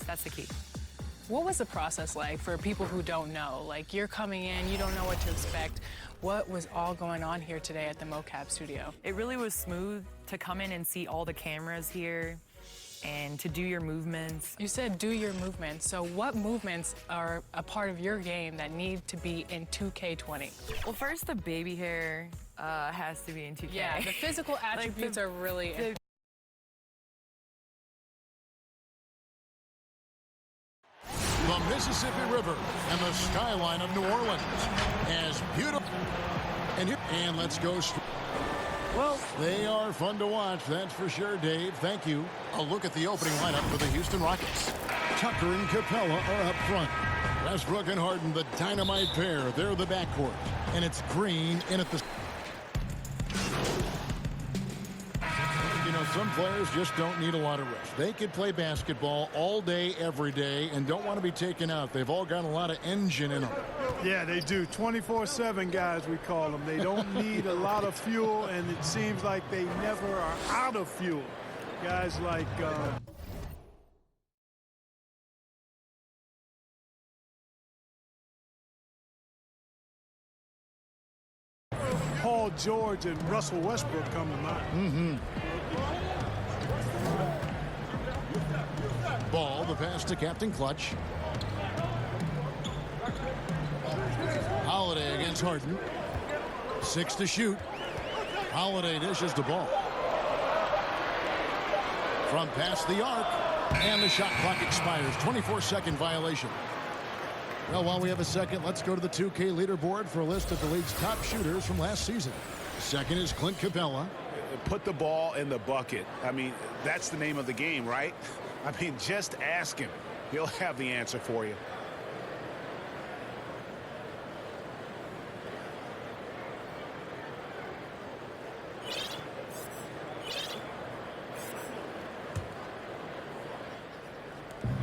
That's the key. What was the process like for people who don't know? Like, you're coming in, you don't know what to expect. What was all going on here today at the mocap studio? It really was smooth to come in and see all the cameras here and to do your movements. You said do your movements. So what movements are a part of your game that need to be in 2K20? Well, first, the baby hair has to be in 2K. Yeah, the physical attributes are really important. The Mississippi River and the skyline of New Orleans as beautiful. And let's go. Well, they are fun to watch, that's for sure, Dave. Thank you. A look at the opening lineup for the Houston Rockets. Tucker and Capella are up front. Westbrook and Harden, the dynamite pair. They're the backcourt. And it's Green in at the... You know, some players just don't need a lot of rest. They could play basketball all day, every day, and don't want to be taken out. They've all got a lot of engine in them. Yeah, they do. 24/7 guys, we call them. They don't need a lot of fuel, and it seems like they never are out of fuel. Guys like... Paul George and Russell Westbrook come to mind. Ball, the pass to Captain Clutch. Holiday against Harden. 6 to shoot. Holiday dishes the ball. From past the arc. And the shot clock expires. 24-second violation. Well, while we have a second, let's go to the 2K leaderboard for a list of the league's top shooters from last season. Second is Clint Capella. Put the ball in the bucket. I mean, that's the name of the game, right? I mean, just ask him. He'll have the answer for you.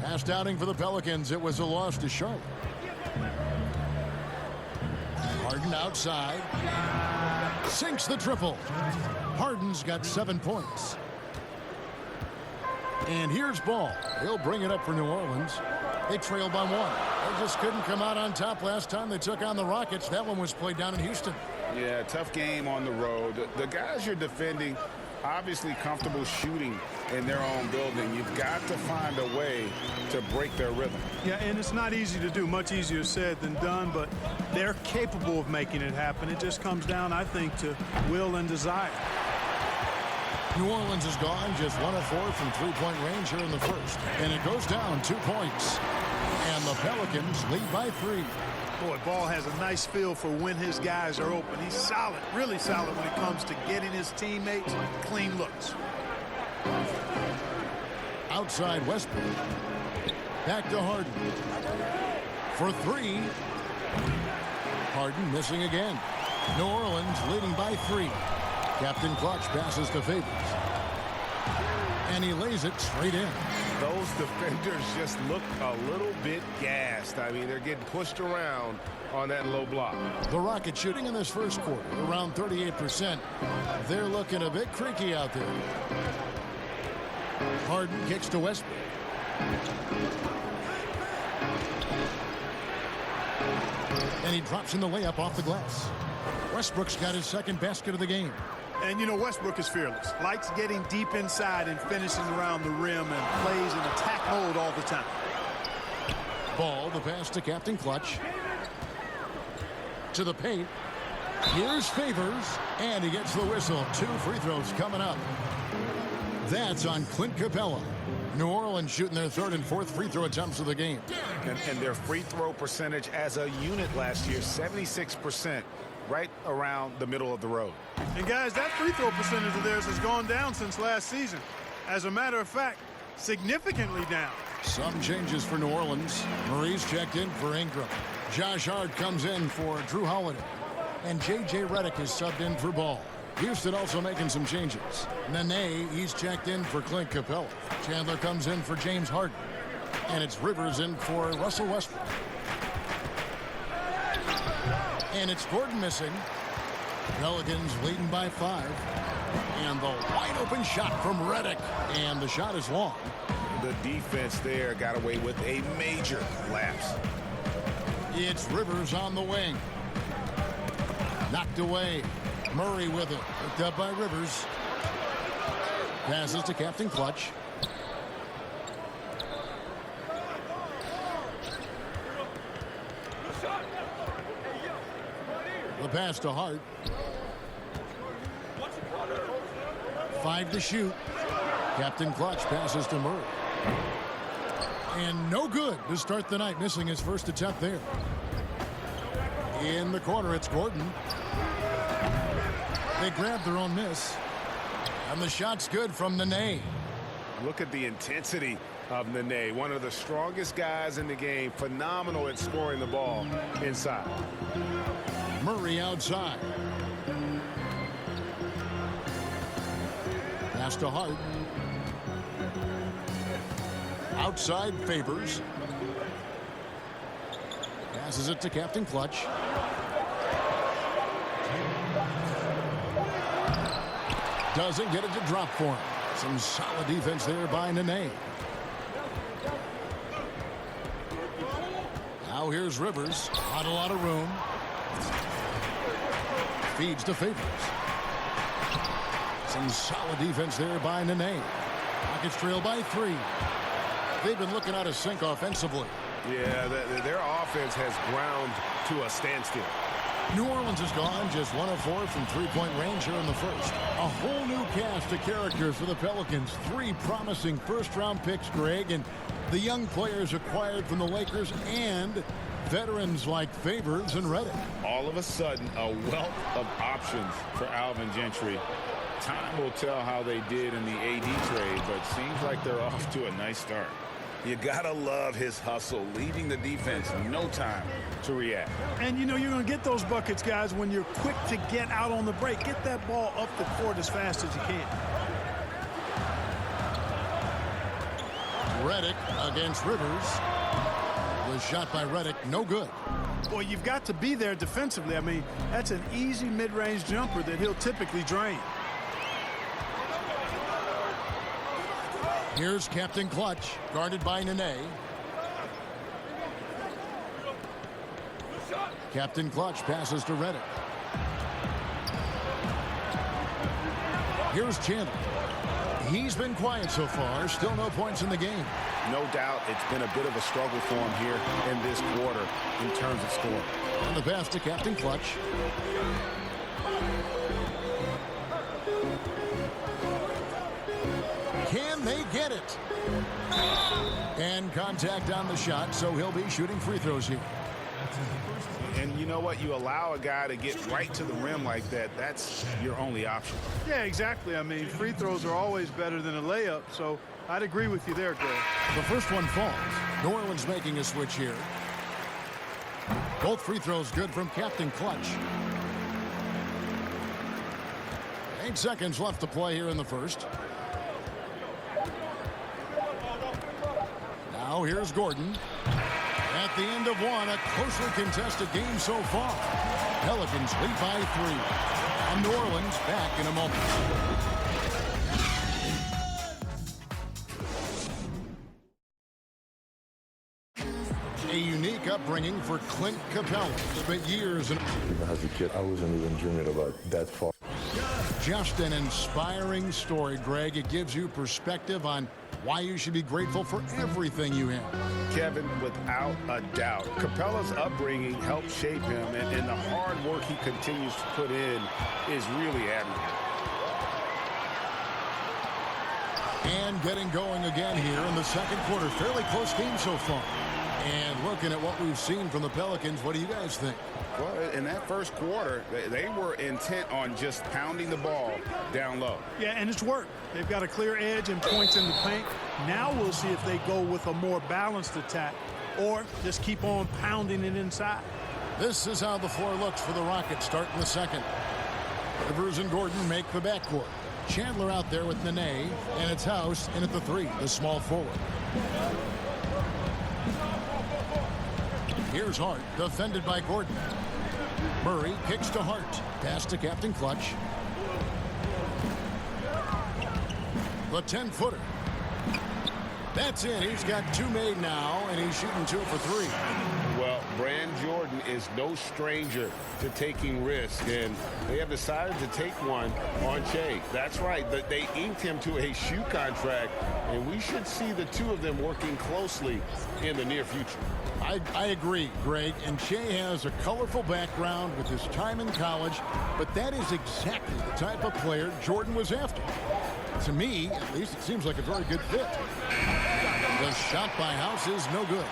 Last outing for the Pelicans, it was a loss to Charlotte. Harden outside. Sinks the triple. Harden's got 7 points. And here's Ball. He'll bring it up for New Orleans. They trailed by 1. They just couldn't come out on top last time they took on the Rockets. That one was played down in Houston. Yeah, tough game on the road. The guys you're defending, obviously comfortable shooting in their own building. You've got to find a way to break their rhythm. Yeah, and it's not easy to do. Much easier said than done, but they're capable of making it happen. It just comes down, I think, to will and desire. New Orleans is gone just 1 of 4 from three-point range here in the first. And it goes down 2 points. And the Pelicans lead by 3. Boy, Ball has a nice feel for when his guys are open. He's solid, really solid when it comes to getting his teammates clean looks. Outside Westbrook. Back to Harden. For 3. Harden missing again. New Orleans leading by 3. Captain Clutch passes to Favors. And he lays it straight in. Those defenders just look a little bit gassed. I mean, they're getting pushed around on that low block. The Rockets shooting in this first quarter, around 38%. They're looking a bit creaky out there. Harden kicks to Westbrook. And he drops in the layup off the glass. Westbrook's got his second basket of the game. And, you know, Westbrook is fearless. Likes getting deep inside and finishing around the rim and plays in attack mode all the time. Ball, the pass to Captain Clutch. To the paint. Here's Favors. And he gets the whistle. 2 free throws coming up. That's on Clint Capella. New Orleans shooting their 3rd and 4th free throw attempts of the game. And their free throw percentage as a unit last year, 76%. Right around the middle of the road. And guys, that free throw percentage of theirs has gone down since last season. As a matter of fact, significantly down. Some changes for New Orleans. Marie's checked in for Ingram. Josh Hart comes in for Drew Holiday. And J.J. Redick is subbed in for Ball. Houston also making some changes. Nene, he's checked in for Clint Capella. Chandler comes in for James Harden. And it's Rivers in for Russell Westbrook. And it's Gordon missing. Pelicans leading by 5. And the wide open shot from Redick. And the shot is long. the defense there got away with a major lapse. It's Rivers on the wing. Knocked away. Murray with it. Picked up by Rivers. Passes to Captain Clutch. The pass to Hart. 5 to shoot. Captain Clutch passes to Murray. And no good to start the night, missing his first attempt there. In the corner, it's Gordon. They grab their own miss. And the shot's good from Nene. Look at the intensity of Nene, one of the strongest guys in the game. Phenomenal at scoring the ball inside. Murray outside. Pass to Hart. Outside Favors. Passes it to Captain Clutch. Doesn't get it to drop for him. Some solid defense there by Nene. Now here's Rivers. Not a lot of room. Feeds to Favors. Some solid defense there by Nene. Rockets trail by 3. They've been looking out of sync offensively. Yeah, their offense has ground to a standstill. New Orleans is gone just 1 of 4 from three-point range here in the first. A whole new cast of characters for the Pelicans. 3 promising first-round picks, Greg, and the young players acquired from the Lakers and veterans like Favors and Redick. All of a sudden, a wealth of options for Alvin Gentry. Time will tell how they did in the AD trade, but seems like they're off to a nice start. You gotta love his hustle, leaving the defense no time to react. And you know you're going to get those buckets, guys, when you're quick to get out on the break. Get that ball up the court as fast as you can. Redick against Rivers. The shot by Redick, no good. Boy, you've got to be there defensively. I mean, that's an easy mid-range jumper that he'll typically drain. Here's Captain Clutch, guarded by Nene. Captain Clutch passes to Redick. Here's Chandler. He's been quiet so far. Still no points in the game. No doubt it's been a bit of a struggle for him here in this quarter in terms of scoring. And the pass to Captain Clutch. Can they get it? And contact on the shot, so he'll be shooting free throws here. And you know what? You allow a guy to get right to the rim like that, that's your only option. Yeah, exactly. I mean, free throws are always better than a layup, so I'd agree with you there, Greg. The first one falls. New Orleans making a switch here. Both free throws good from Captain Clutch. 8 seconds left to play here in the first. Now here's Gordon. At the end of one, a closely contested game so far. Pelicans lead by 3. On New Orleans, back in a moment. A unique upbringing for Clint Capella. Spent years in... As a kid, I wasn't even dreaming about that far. Just an inspiring story, Greg. It gives you perspective on why you should be grateful for everything you have. Kevin, without a doubt, Capella's upbringing helped shape him, and the hard work he continues to put in is really admirable. And getting going again here in the second quarter. Fairly close game so far. And looking at what we've seen from the Pelicans, what do you guys think? Well, in that first quarter, they were intent on just pounding the ball down low. Yeah, and it's worked. They've got a clear edge and points in the paint. Now we'll see if they go with a more balanced attack or just keep on pounding it inside. This is how the floor looks for the Rockets starting the second. Rivers and Gordon make the backcourt. Chandler out there with Nene, and it's House in at the 3, the small forward. Here's Hart, defended by Gordon. Murray kicks to Hart. Pass to Captain Clutch. The 10-footer. That's in. He's got 2 made now, and he's shooting 2 for 3. Well, Brand Jordan is no stranger to taking risks, and they have decided to take one on Che. That's right. They inked him to a shoe contract, and we should see the two of them working closely in the near future. I agree, Greg. And Che has a colorful background with his time in college, but that is exactly the type of player Jordan was after. To me, at least, it seems like a very good fit. The shot by House is no good.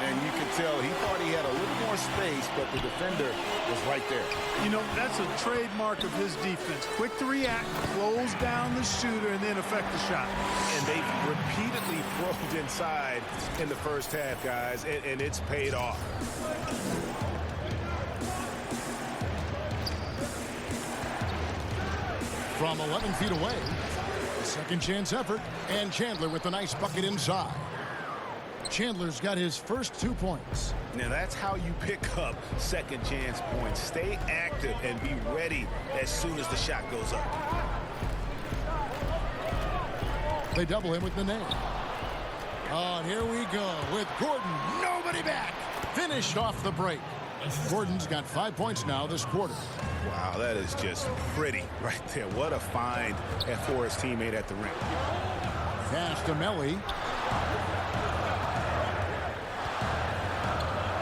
And you can tell he thought he had a little more space, but the defender was right there. You know, that's a trademark of his defense. Quick to react, close down the shooter, and then affect the shot. And they've repeatedly probed inside in the first half, guys, and it's paid off. From 11 feet away, second chance effort, and Chandler with a nice bucket inside. Chandler's got his first 2 points. Now that's how you pick up second chance points. Stay active and be ready as soon as the shot goes up. They double him with Nene. Oh, and here we go with Gordon. Nobody back. Finished off the break. Gordon's got 5 points now this quarter. Wow, that is just pretty right there. What a find for his teammate at the rim. Pass to Melly.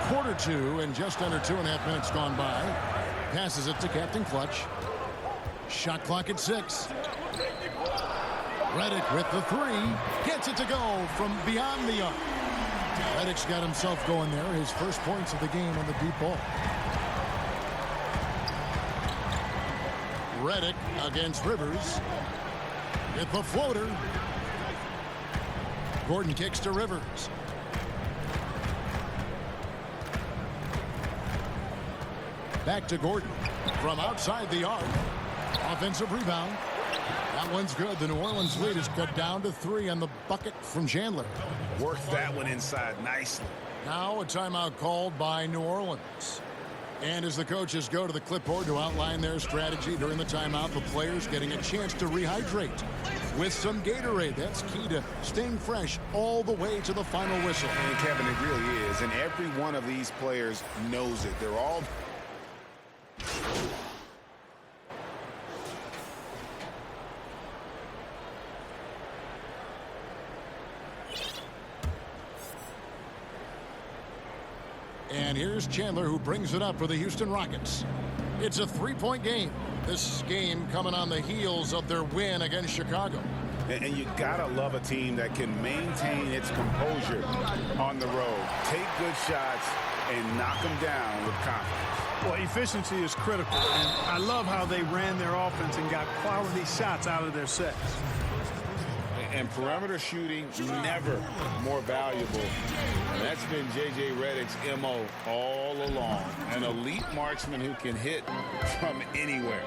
Quarter 2 and just under 2.5 minutes gone by. Passes it to Captain Clutch. Shot clock at 6. Redick with the 3. Gets it to go from beyond the arc. Redick's got himself going there. His first points of the game on the deep ball. Redick against Rivers. With the floater. Gordon kicks to Rivers. Back to Gordon from outside the arc. Offensive rebound. That one's good. The New Orleans lead is cut down to 3 on the bucket from Chandler. Worked that one inside nicely. Now a timeout called by New Orleans. And as the coaches go to the clipboard to outline their strategy during the timeout, the players getting a chance to rehydrate with some Gatorade. That's key to staying fresh all the way to the final whistle. And Kevin, it really is. And every one of these players knows it. They're all... And here's Chandler, who brings it up for the Houston Rockets. It's a 3-point game. This game coming on the heels of their win against Chicago. And you gotta love a team that can maintain its composure on the road. Take good shots and knock them down with confidence. Well, efficiency is critical, and I love how they ran their offense and got quality shots out of their sets. And perimeter shooting, never more valuable. And that's been J.J. Redick's M.O. all along. An elite marksman who can hit from anywhere.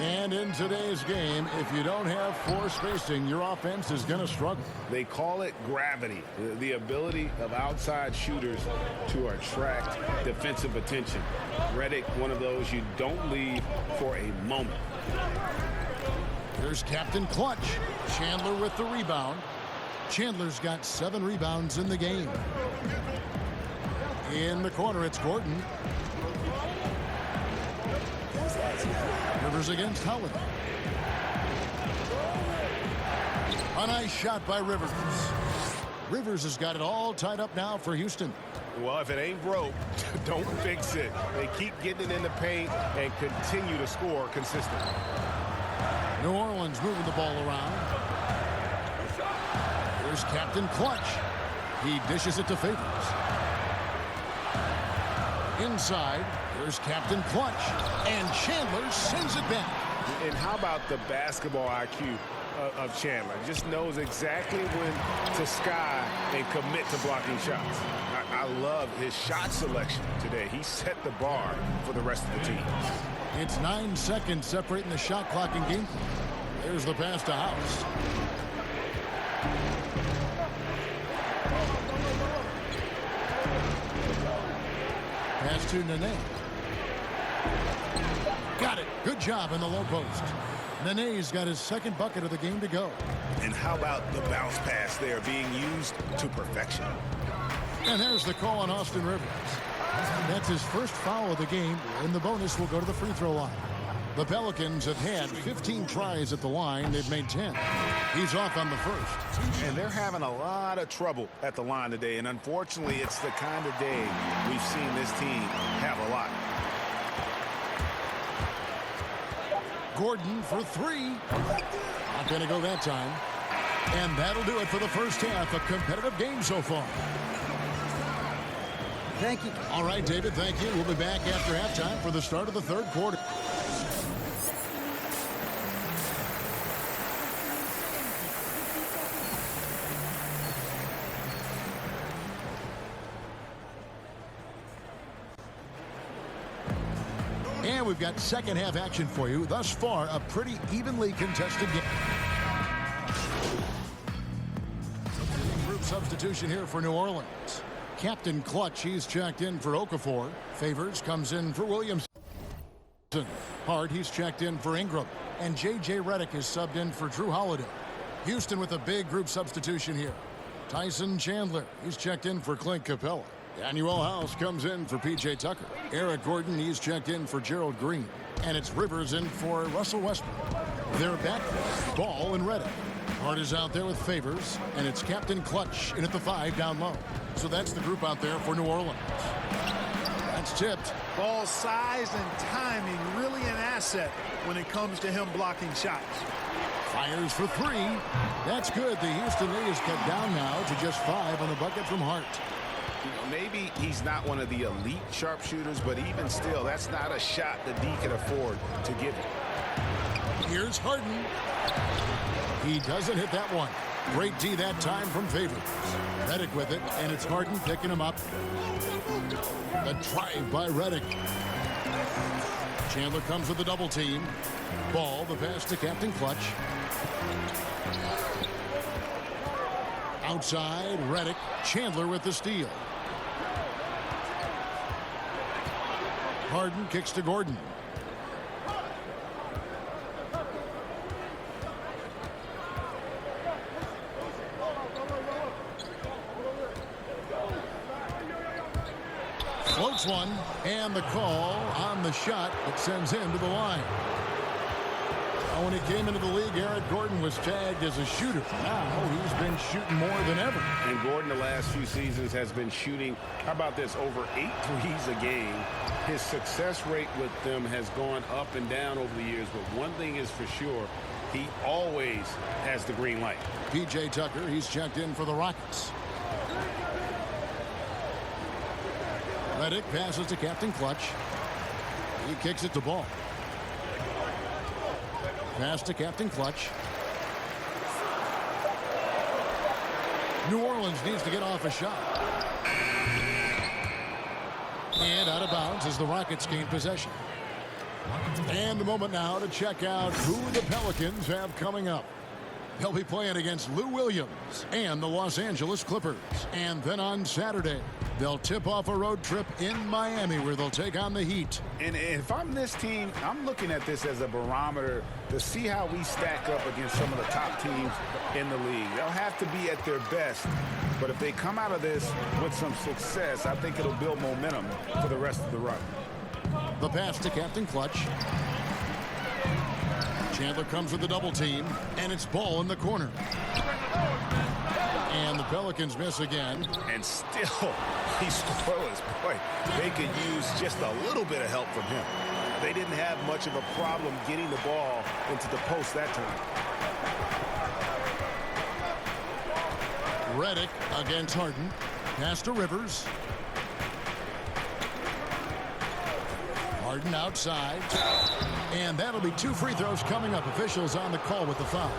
And in today's game, if you don't have floor spacing, your offense is going to struggle. They call it gravity, the ability of outside shooters to attract defensive attention. Redick, one of those you don't leave for a moment. Here's Captain Clutch. Chandler with the rebound. Chandler's got 7 rebounds in the game. In the corner, it's Gordon. Rivers against Howard. A nice shot by Rivers. Rivers has got it all tied up now for Houston. Well, if it ain't broke, don't fix it. They keep getting it in the paint and continue to score consistently. New Orleans moving the ball around. Here's Captain Clutch. He dishes it to Favors. Inside, here's Captain Clutch. And Chandler sends it back. And how about the basketball IQ of Chandler? Just knows exactly when to sky and commit to blocking shots. I love his shot selection today. He set the bar for the rest of the team. It's 9 seconds separating the shot clock and game. There's the pass to House. Pass to Nene. Got it. Good job in the low post. Nene's got his second bucket of the game to go. And how about the bounce pass there being used to perfection? And there's the call on Austin Rivers. That's his first foul of the game, and the bonus will go to the free throw line. The Pelicans have had 15 tries at the line. They've made 10. He's off on the first. And they're having a lot of trouble at the line today, and unfortunately, it's the kind of day we've seen this team have a lot. Gordon for three. Not going to go that time. And that'll do it for the first half. A competitive game so far. Thank you. All right, David, thank you. We'll be back after halftime for the start of the third quarter. And we've got second half action for you. Thus far, a pretty evenly contested game. Group substitution here for New Orleans. Captain Clutch, he's checked in for Okafor. Favors comes in for Williamson. Hart, he's checked in for Ingram. And J.J. Redick is subbed in for Drew Holiday. Houston with a big group substitution here. Tyson Chandler, he's checked in for Clint Capella. Daniel House comes in for P.J. Tucker. Eric Gordon, he's checked in for Gerald Green. And it's Rivers in for Russell Westbrook. They're back. Ball and Redick. Hart is out there with Favors, and it's Captain Clutch in at the 5 down low. So that's the group out there for New Orleans. That's tipped. Ball size and timing really an asset when it comes to him blocking shots. Fires for three. That's good. The Houston lead is cut down now to just 5 on the bucket from Hart. You know, maybe he's not one of the elite sharpshooters, but even still, that's not a shot that D can afford to give him. Here's Harden. He doesn't hit that one. Great D that time from Favors. Redick with it, and it's Harden picking him up. The drive by Redick. Chandler comes with the double team. Ball, the pass to Captain Clutch. Outside, Redick. Chandler with the steal. Harden kicks to Gordon. Floats one, and the call on the shot that sends him to the line. When he came into the league, Eric Gordon was tagged as a shooter. Now he's been shooting more than ever. And Gordon the last few seasons has been shooting, how about this, over 8 threes a game. His success rate with them has gone up and down over the years, but one thing is for sure, he always has the green light. P.J. Tucker, he's checked in for the Rockets. Redick passes to Captain Clutch. He kicks it to Ball. Pass to Captain Clutch. New Orleans needs to get off a shot. And out of bounds as the Rockets gain possession. And the moment now to check out who the Pelicans have coming up. They'll be playing against Lou Williams and the Los Angeles Clippers. And then on Saturday, they'll tip off a road trip in Miami where they'll take on the Heat. And if I'm this team, I'm looking at this as a barometer to see how we stack up against some of the top teams in the league. They'll have to be at their best. But if they come out of this with some success, I think it'll build momentum for the rest of the run. The pass to Captain Clutch. Chandler comes with the double team, and it's Ball in the corner. And the Pelicans miss again. And still, he's spoilers. Boy, they could use just a little bit of help from him. They didn't have much of a problem getting the ball into the post that time. Redick against Harden. Pass to Rivers. Harden outside. And that'll be 2 free throws coming up. Officials on the call with the foul.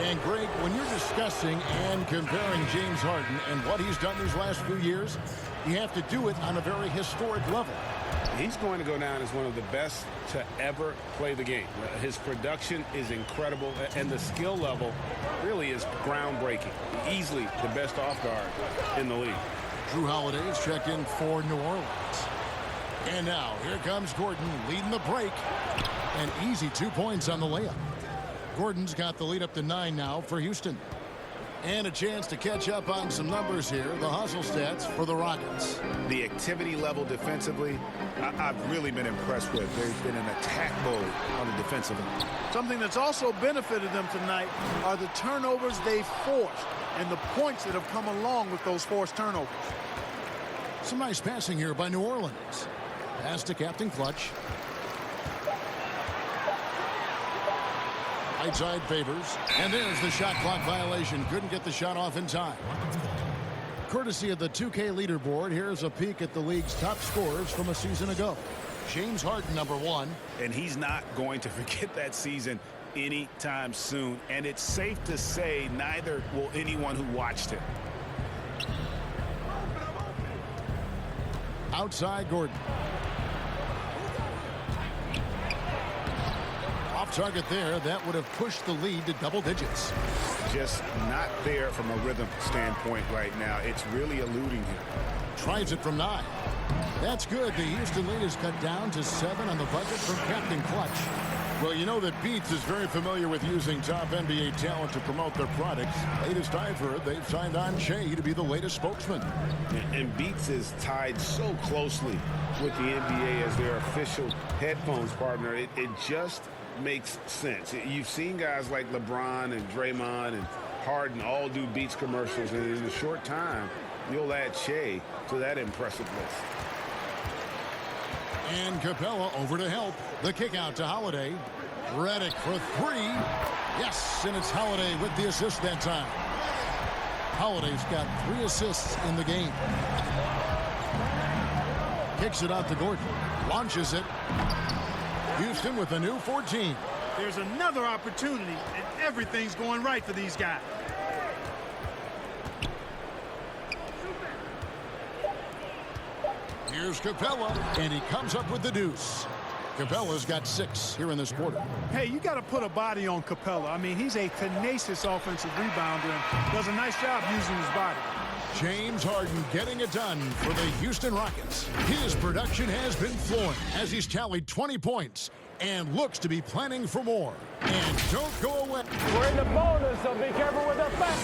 And Greg, when you're discussing and comparing James Harden and what he's done these last few years, you have to do it on a very historic level. He's going to go down as one of the best to ever play the game. His production is incredible, and the skill level really is groundbreaking. Easily the best off guard in the league. Drew Holiday is checked in for New Orleans. And now, here comes Gordon leading the break. An easy 2 points on the layup. Gordon's got the lead up to 9 now for Houston. And a chance to catch up on some numbers here. The hustle stats for the Rockets. The activity level defensively, I've really been impressed with. There's been an attack mode on the defensive end. Something that's also benefited them tonight are the turnovers they've forced and the points that have come along with those forced turnovers. Some nice passing here by New Orleans. Pass to Captain Clutch. Right side favors. And there's the shot clock violation. Couldn't get the shot off in time. Courtesy of the 2K leaderboard, here's a peek at the league's top scorers from a season ago. James Harden, #1. And he's not going to forget that season anytime soon. And it's safe to say neither will anyone who watched him. Outside Gordon. Off target there. That would have pushed the lead to double digits. Just not there from a rhythm standpoint right now. It's really eluding him. Tries it from 9. That's good. The Houston lead is cut down to 7 on the budget from Captain Clutch. Well, you know that Beats is very familiar with using top NBA talent to promote their products. Latest I've heard, they've signed on Shea to be the latest spokesman. And Beats is tied so closely with the NBA as their official headphones partner. It just makes sense. You've seen guys like LeBron and Draymond and Harden all do Beats commercials, and in a short time, you'll add Shea to that impressive list. And Capella over to help. The kick out to Holiday. Redick for 3. Yes, and it's Holiday with the assist that time. Holiday's got 3 assists in the game. Kicks it out to Gordon. Launches it. Houston with a new 14. There's another opportunity, and everything's going right for these guys. Here's Capella, and he comes up with the deuce. Capella's got 6 here in this quarter. Hey, you got to put a body on Capella. I mean, he's a tenacious offensive rebounder and does a nice job using his body. James Harden getting it done for the Houston Rockets. His production has been flowing as he's tallied 20 points and looks to be planning for more. And don't go away. We're in the bonus, so be careful with the back.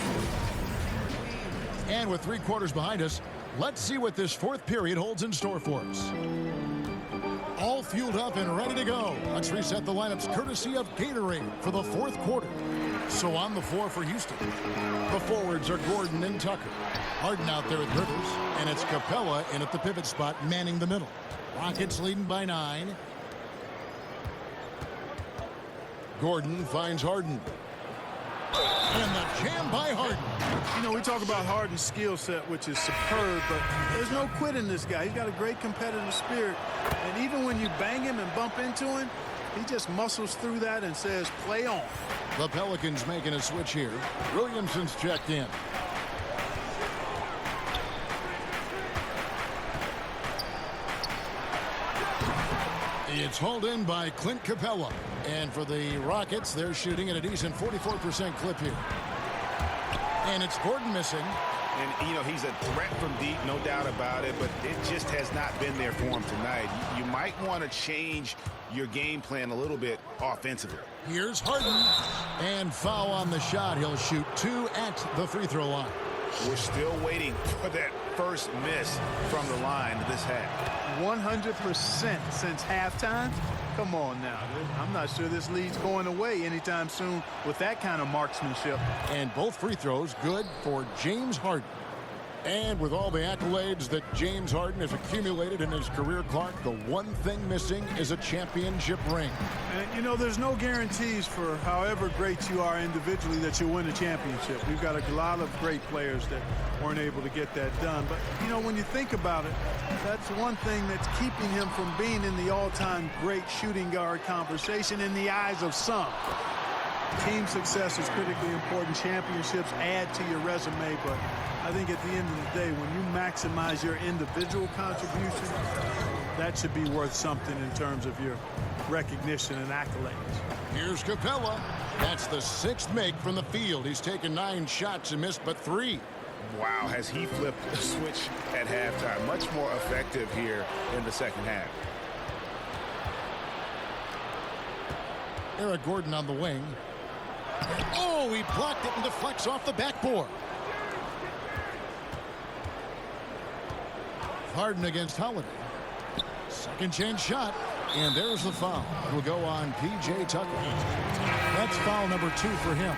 And with 3 quarters behind us, let's see what this 4th period holds in store for us. All fueled up and ready to go. Let's reset the lineups courtesy of Gatorade for the 4th quarter. So on the floor for Houston, the forwards are Gordon and Tucker. Harden out there with Rivers, and it's Capella in at the pivot spot manning the middle. Rockets leading by 9. Gordon finds Harden. And the jam by Harden. You know, we talk about Harden's skill set, which is superb, but there's no quitting this guy. He's got a great competitive spirit. And even when you bang him and bump into him, he just muscles through that and says, play on. The Pelicans making a switch here. Williamson's checked in. It's hauled in by Clint Capella. And for the Rockets, they're shooting at a decent 44% clip here. And it's Gordon missing. And, you know, he's a threat from deep, no doubt about it, but it just has not been there for him tonight. You might want to change your game plan a little bit offensively. Here's Harden. And foul on the shot. He'll shoot 2 at the free throw line. We're still waiting for that first miss from the line this half. 100% since halftime. Come on now. I'm not sure this lead's going away anytime soon with that kind of marksmanship. And both free throws good for James Harden. And with all the accolades that James Harden has accumulated in his career, Clark, the one thing missing is a championship ring. And, you know, there's no guarantees for however great you are individually that you'll win a championship. We've got a lot of great players that weren't able to get that done. But, you know, when you think about it, that's one thing that's keeping him from being in the all-time great shooting guard conversation in the eyes of some. Team success is critically important. Championships add to your resume, but I think at the end of the day, when you maximize your individual contribution, that should be worth something in terms of your recognition and accolades. Here's Capella. That's the 6th make from the field. He's taken 9 shots and missed but 3. Wow, has he flipped the switch at halftime. Much more effective here in the second half. Eric Gordon on the wing. Oh, he blocked it and deflects off the backboard. Harden against Holiday. Second chance shot. And there's the foul. It will go on P.J. Tucker. That's foul number 2 for him.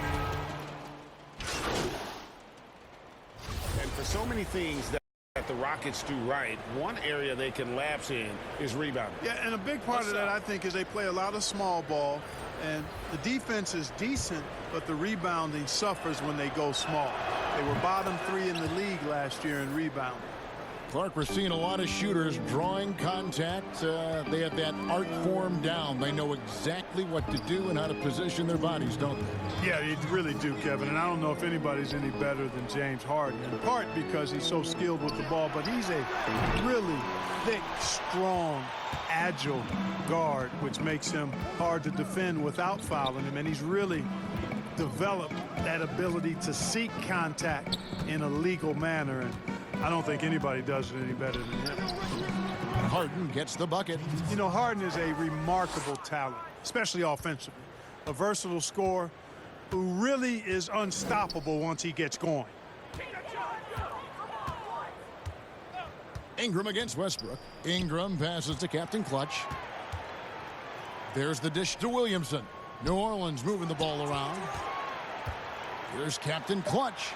And for so many things that the Rockets do right, one area they can lapse in is rebounding. Yeah, and a big part of that, I think, is they play a lot of small ball. And the defense is decent, but the rebounding suffers when they go small. They were bottom 3 in the league last year in rebounding. Clark, we're seeing a lot of shooters drawing contact. They have that art form down. They know exactly what to do and how to position their bodies, don't they? Yeah, they really do, Kevin. And I don't know if anybody's any better than James Harden, in part because he's so skilled with the ball, but he's a really thick, strong, agile guard, which makes him hard to defend without fouling him. And he's really developed that ability to seek contact in a legal manner. And I don't think anybody does it any better than him. Harden gets the bucket. You know, Harden is a remarkable talent, especially offensively. A versatile scorer who really is unstoppable once he gets going. Ingram against Westbrook. Ingram passes to Captain Clutch. There's the dish to Williamson. New Orleans moving the ball around. Here's Captain Clutch.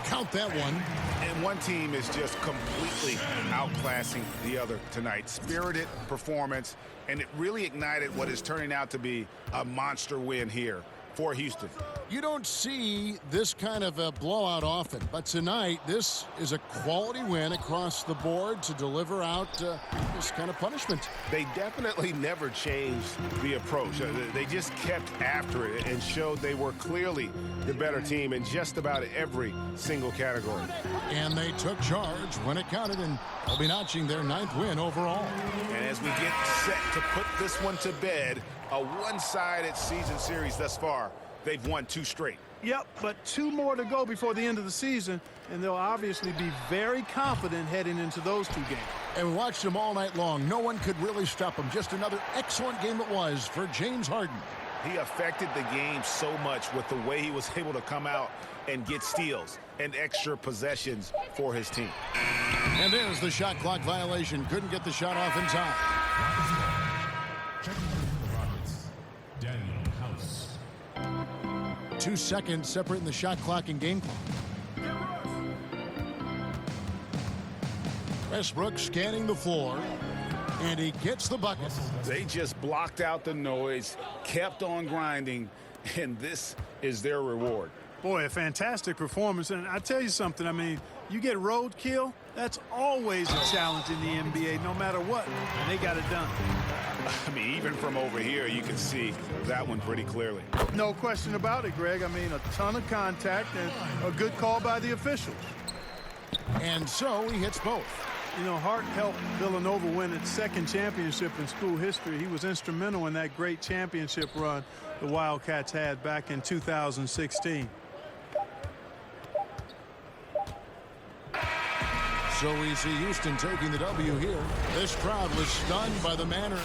Count that one. And one team is just completely outclassing the other tonight. Spirited performance, and it really ignited what is turning out to be a monster win here for Houston. You don't see this kind of a blowout often, but tonight this is a quality win across the board to deliver out this kind of punishment. They definitely never changed the approach. They just kept after it and showed they were clearly the better team in just about every single category. And they took charge when it counted, and they'll be notching their 9th win overall. And as we get set to put this one to bed, a one-sided season series thus far. They've won 2 straight. Yep, but 2 more to go before the end of the season, and they'll obviously be very confident heading into those 2 games. And we watched them all night long. No one could really stop them. Just another excellent game it was for James Harden. He affected the game so much with the way he was able to come out and get steals and extra possessions for his team. And there's the shot clock violation. Couldn't get the shot off in time. 2 seconds separating the shot clock and game clock. Westbrook scanning the floor, and he gets the bucket. They just blocked out the noise, kept on grinding, and this is their reward. Boy, a fantastic performance. And I tell you something, I mean, you get roadkill, that's always a challenge in the NBA, no matter what. And they got it done. I mean, even from over here, you can see that one pretty clearly. No question about it, Greg. I mean, a ton of contact and a good call by the officials. And so he hits both. You know, Hart helped Villanova win its 2nd championship in school history. He was instrumental in that great championship run the Wildcats had back in 2016. So we see Houston taking the W here. This crowd was stunned by the manner.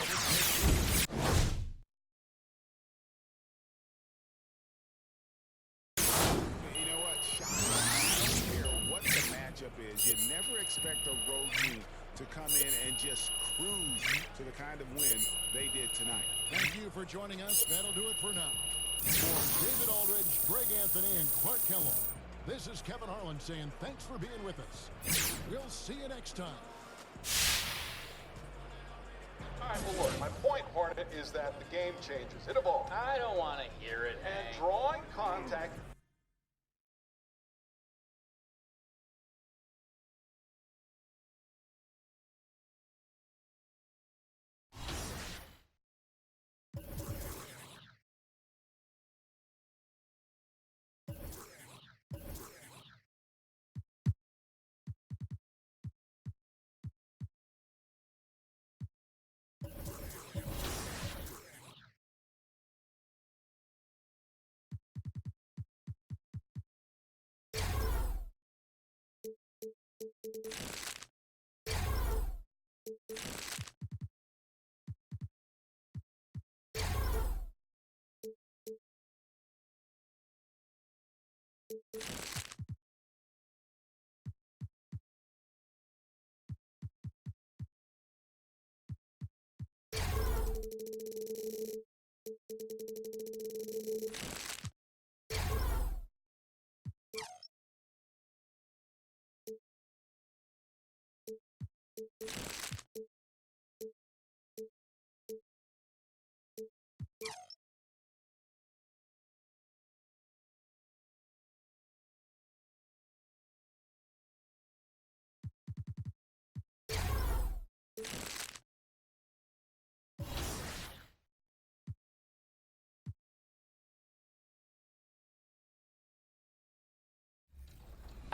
You know what? I don't care what the matchup is. You never expect a road team to come in and just cruise to the kind of win they did tonight. Thank you for joining us. That'll do it for now. For David Aldridge, Greg Anthony, and Clark Kellogg, this is Kevin Harlan saying thanks for being with us. We'll see you next time. All right, well, look, my point, Hornet, is that the game changes. It evolves. I don't want to hear it, And Hank. drawing contact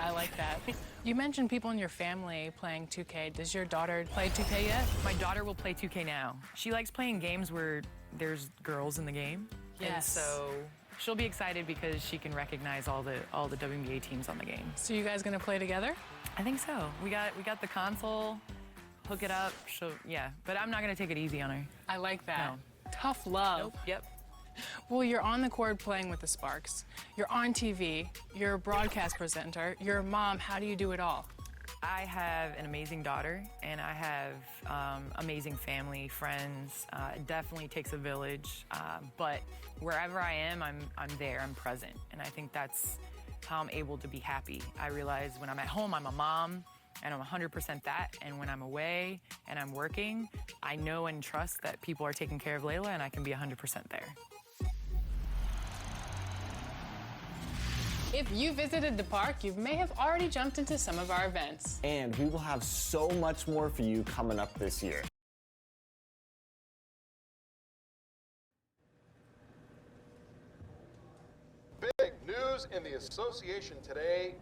I like that. You mentioned people in your family playing 2K. Does your daughter play 2K yet? My daughter will play 2K now. She likes playing games where there's girls in the game. Yes. And so she'll be excited because she can recognize all the WNBA teams on the game. So you guys gonna play together? I think so. We got the console, hook it up. Yeah, but I'm not gonna take it easy on her. I like that. No. Tough love. Nope. Yep. Well, you're on the court playing with the Sparks. You're on TV. You're a broadcast presenter. You're a mom. How do you do it all? I have an amazing daughter, and I have amazing family, friends. It definitely takes a village, but wherever I am, I'm there, I'm present, and I think that's how I'm able to be happy. I realize when I'm at home, I'm a mom, and I'm 100% that, and when I'm away and I'm working, I know and trust that people are taking care of Layla, and I can be 100% there. If you visited the park, you may have already jumped into some of our events. And we will have so much more for you coming up this year. Big news in the association today.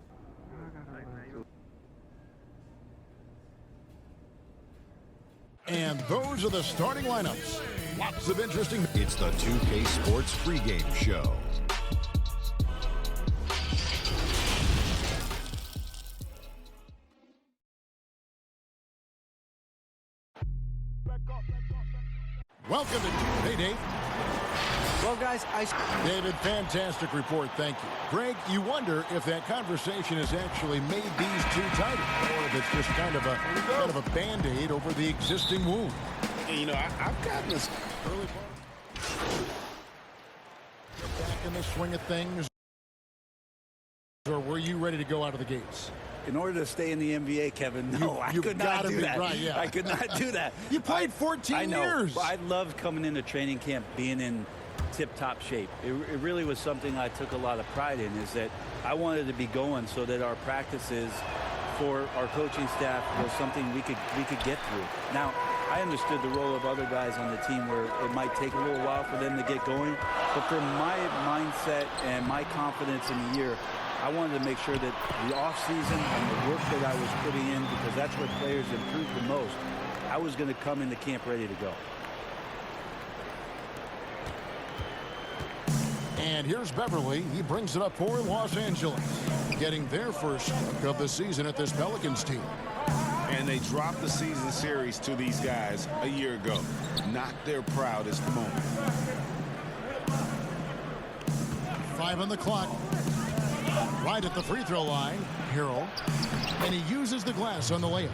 And those are the starting lineups. Lots of interesting. It's the 2K Sports pregame show. Welcome to Hey, Dave. Well, guys, David, fantastic report. Thank you. Greg, you wonder if that conversation has actually made these two tighter, or if it's just kind of a Band-Aid over the existing wound. And, you know, I've gotten this early part. Back in the swing of things, or were you ready to go out of the gates? In order to stay in the NBA, Kevin, no, I could not do that. Right, yeah. I could not do that. You played 14 years. I loved coming into training camp, being in tip-top shape. It really was something I took a lot of pride in, is that I wanted to be going so that our practices for our coaching staff was something we could get through. Now, I understood the role of other guys on the team where it might take a little while for them to get going, but for my mindset and my confidence in the year, I wanted to make sure that the offseason and the work that I was putting in, because that's where players improve the most, I was going to come into camp ready to go. And here's Beverly. He brings it up for Los Angeles, getting their first look of the season at this Pelicans team. And they dropped the season series to these guys a year ago. Not their proudest moment. 5 on the clock. Right at the free throw line, Harrell. And he uses the glass on the layup.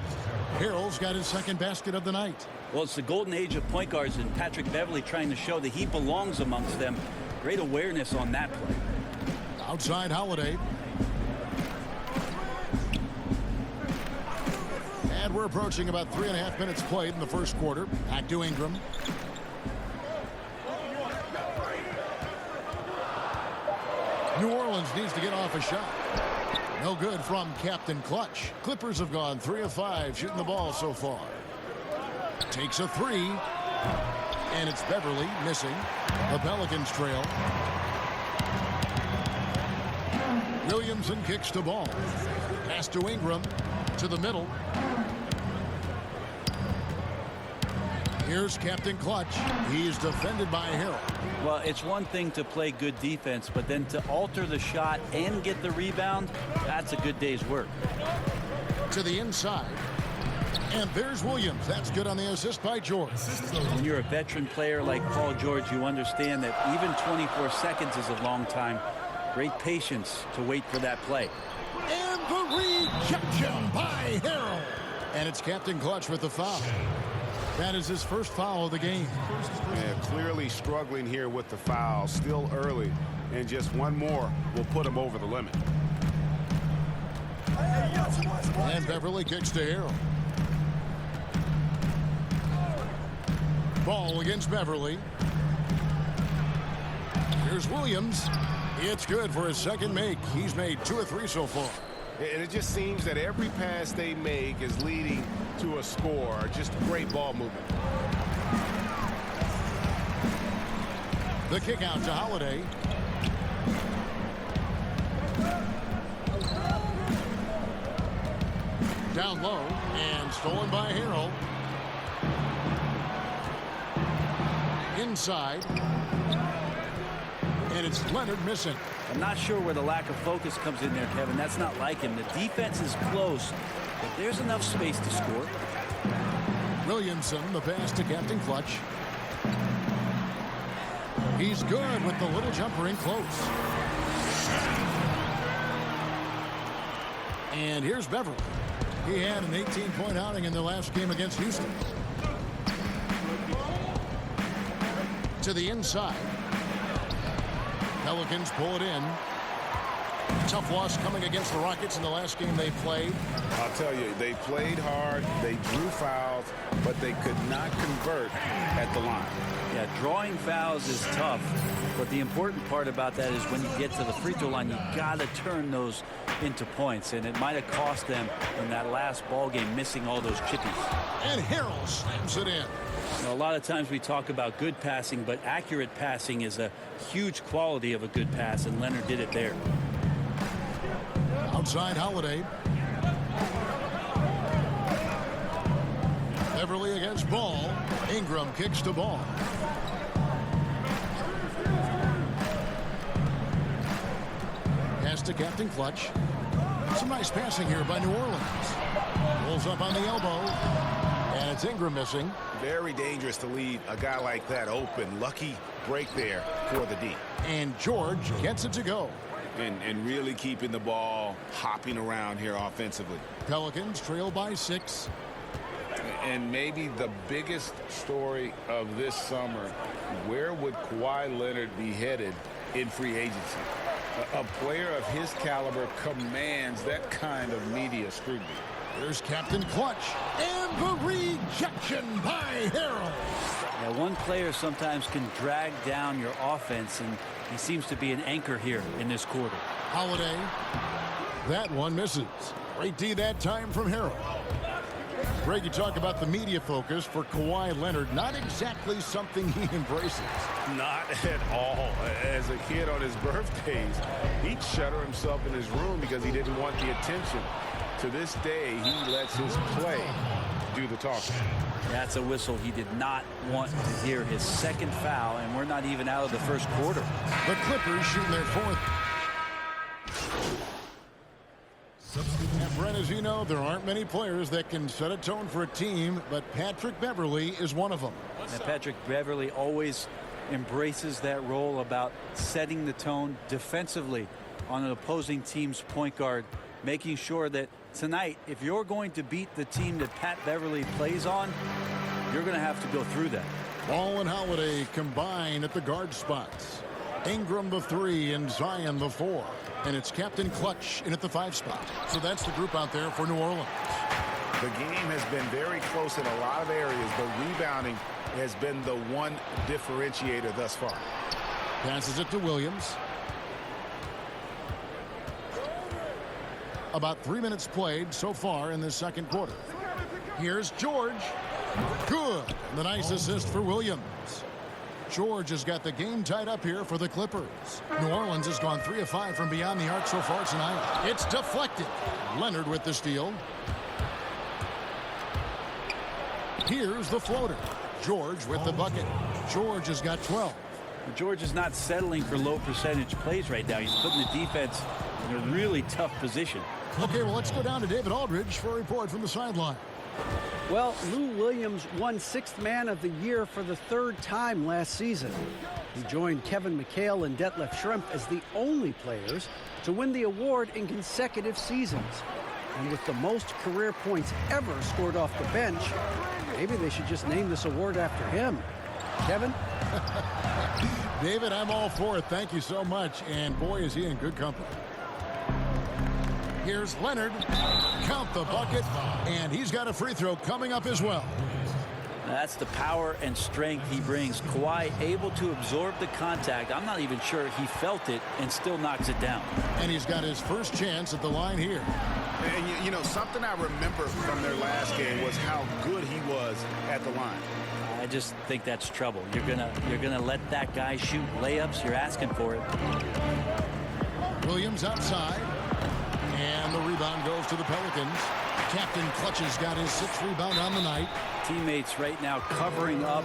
Harrell's got his second basket of the night. Well, it's the golden age of point guards, and Patrick Beverly trying to show that he belongs amongst them. Great awareness on that play. Outside Holiday. And we're approaching about 3.5 minutes played in the first quarter. Back to Ingram. New Orleans needs to get off a shot. No good from Captain Clutch. Clippers have gone 3 of 5 shooting the ball so far. Takes a 3. And it's Beverly missing. The Pelicans trail. Williamson kicks the ball. Pass to Ingram. To the middle. Here's Captain Clutch. He's defended by Harrell. Well, it's one thing to play good defense, but then to alter the shot and get the rebound, that's a good day's work. To the inside. And there's Williams. That's good on the assist by George. When you're a veteran player like Paul George, you understand that even 24 seconds is a long time. Great patience to wait for that play. And the rejection by Harrell. And it's Captain Clutch with the foul. That is his first foul of the game. Yeah, clearly struggling here with the foul. Still early. And just one more will put him over the limit. And Beverly kicks to Harrell. Ball against Beverly. Here's Williams. It's good for his second make. He's made 2 of 3 so far. And it just seems that every pass they make is leading to a score. Just great ball movement. The kick out to Holiday. Down low and stolen by Harrell. Inside. And it's Leonard missing. I'm not sure where the lack of focus comes in there, Kevin. That's not like him. The defense is close, but there's enough space to score. Williamson, the pass to Captain Clutch. He's good with the little jumper in close. And here's Beverly. He had an 18-point outing in the last game against Houston. To the inside. Pelicans pull it in. Tough loss coming against the Rockets in the last game they played. I'll tell you, they played hard, they drew fouls, but they could not convert at the line. Yeah, drawing fouls is tough, but the important part about that is when you get to the free throw line, you got to turn those into points, and it might have cost them in that last ball game missing all those chippies. And Harrell slams it in. A lot of times we talk about good passing, but accurate passing is a huge quality of a good pass, and Leonard did it there. Outside Holiday. Beverly against Ball. Ingram kicks to Ball. Pass to Captain Clutch. Some nice passing here by New Orleans. Pulls up on the elbow. And it's Ingram missing. Very dangerous to leave a guy like that open. Lucky break there for the D. And George gets it to go. And really keeping the ball hopping around here offensively. Pelicans trail by 6. And maybe the biggest story of this summer, where would Kawhi Leonard be headed in free agency? A player of his caliber commands that kind of media scrutiny. There's Captain Clutch. And the rejection by Harrell. Yeah, one player sometimes can drag down your offense, and he seems to be an anchor here in this quarter. Holiday. That one misses. Great D that time from Harrell. Greg, you talk about the media focus for Kawhi Leonard. Not exactly something he embraces. Not at all. As a kid on his birthdays, he'd shutter himself in his room because he didn't want the attention. To this day, he lets his play do the talking. That's a whistle. He did not want to hear his second foul, and we're not even out of the first quarter. The Clippers shooting their 4th. And Brent, as you know, there aren't many players that can set a tone for a team, but Patrick Beverly is one of them. And Patrick Beverly always embraces that role about setting the tone defensively on an opposing team's point guard, making sure that tonight, if you're going to beat the team that Pat Beverly plays on, you're going to have to go through that. Ball and Holiday combine at the guard spots. Ingram the 3 and Zion the 4. And it's Captain Clutch in at the 5 spot. So that's the group out there for New Orleans. The game has been very close in a lot of areas, but rebounding has been the one differentiator thus far. Passes it to Williams. About 3 minutes played so far in this second quarter. Here's George. Good. The nice assist for Williams. George has got the game tied up here for the Clippers. New Orleans has gone 3 of 5 from beyond the arc so far tonight. It's deflected. Leonard with the steal. Here's the floater. George with the bucket. George has got 12. George is not settling for low percentage plays right now. He's putting the defense in a really tough position. Okay, well, let's go down to David Aldridge for a report from the sideline. Well, Lou Williams won 6th Man of the Year for the 3rd time last season. He joined Kevin McHale and Detlef Schrempf as the only players to win the award in consecutive seasons. And with the most career points ever scored off the bench, maybe they should just name this award after him. Kevin? David, I'm all for it. Thank you so much. And boy, is he in good company. Here's Leonard. Count the bucket. And he's got a free throw coming up as well. That's the power and strength he brings. Kawhi able to absorb the contact. I'm not even sure he felt it and still knocks it down. And he's got his first chance at the line here. And you know, something I remember from their last game was how good he was at the line. I just think that's trouble. You're gonna let that guy shoot layups. You're asking for it. Williams outside. And the rebound goes to the Pelicans. Captain Clutch has got his 6th rebound on the night. Teammates right now covering up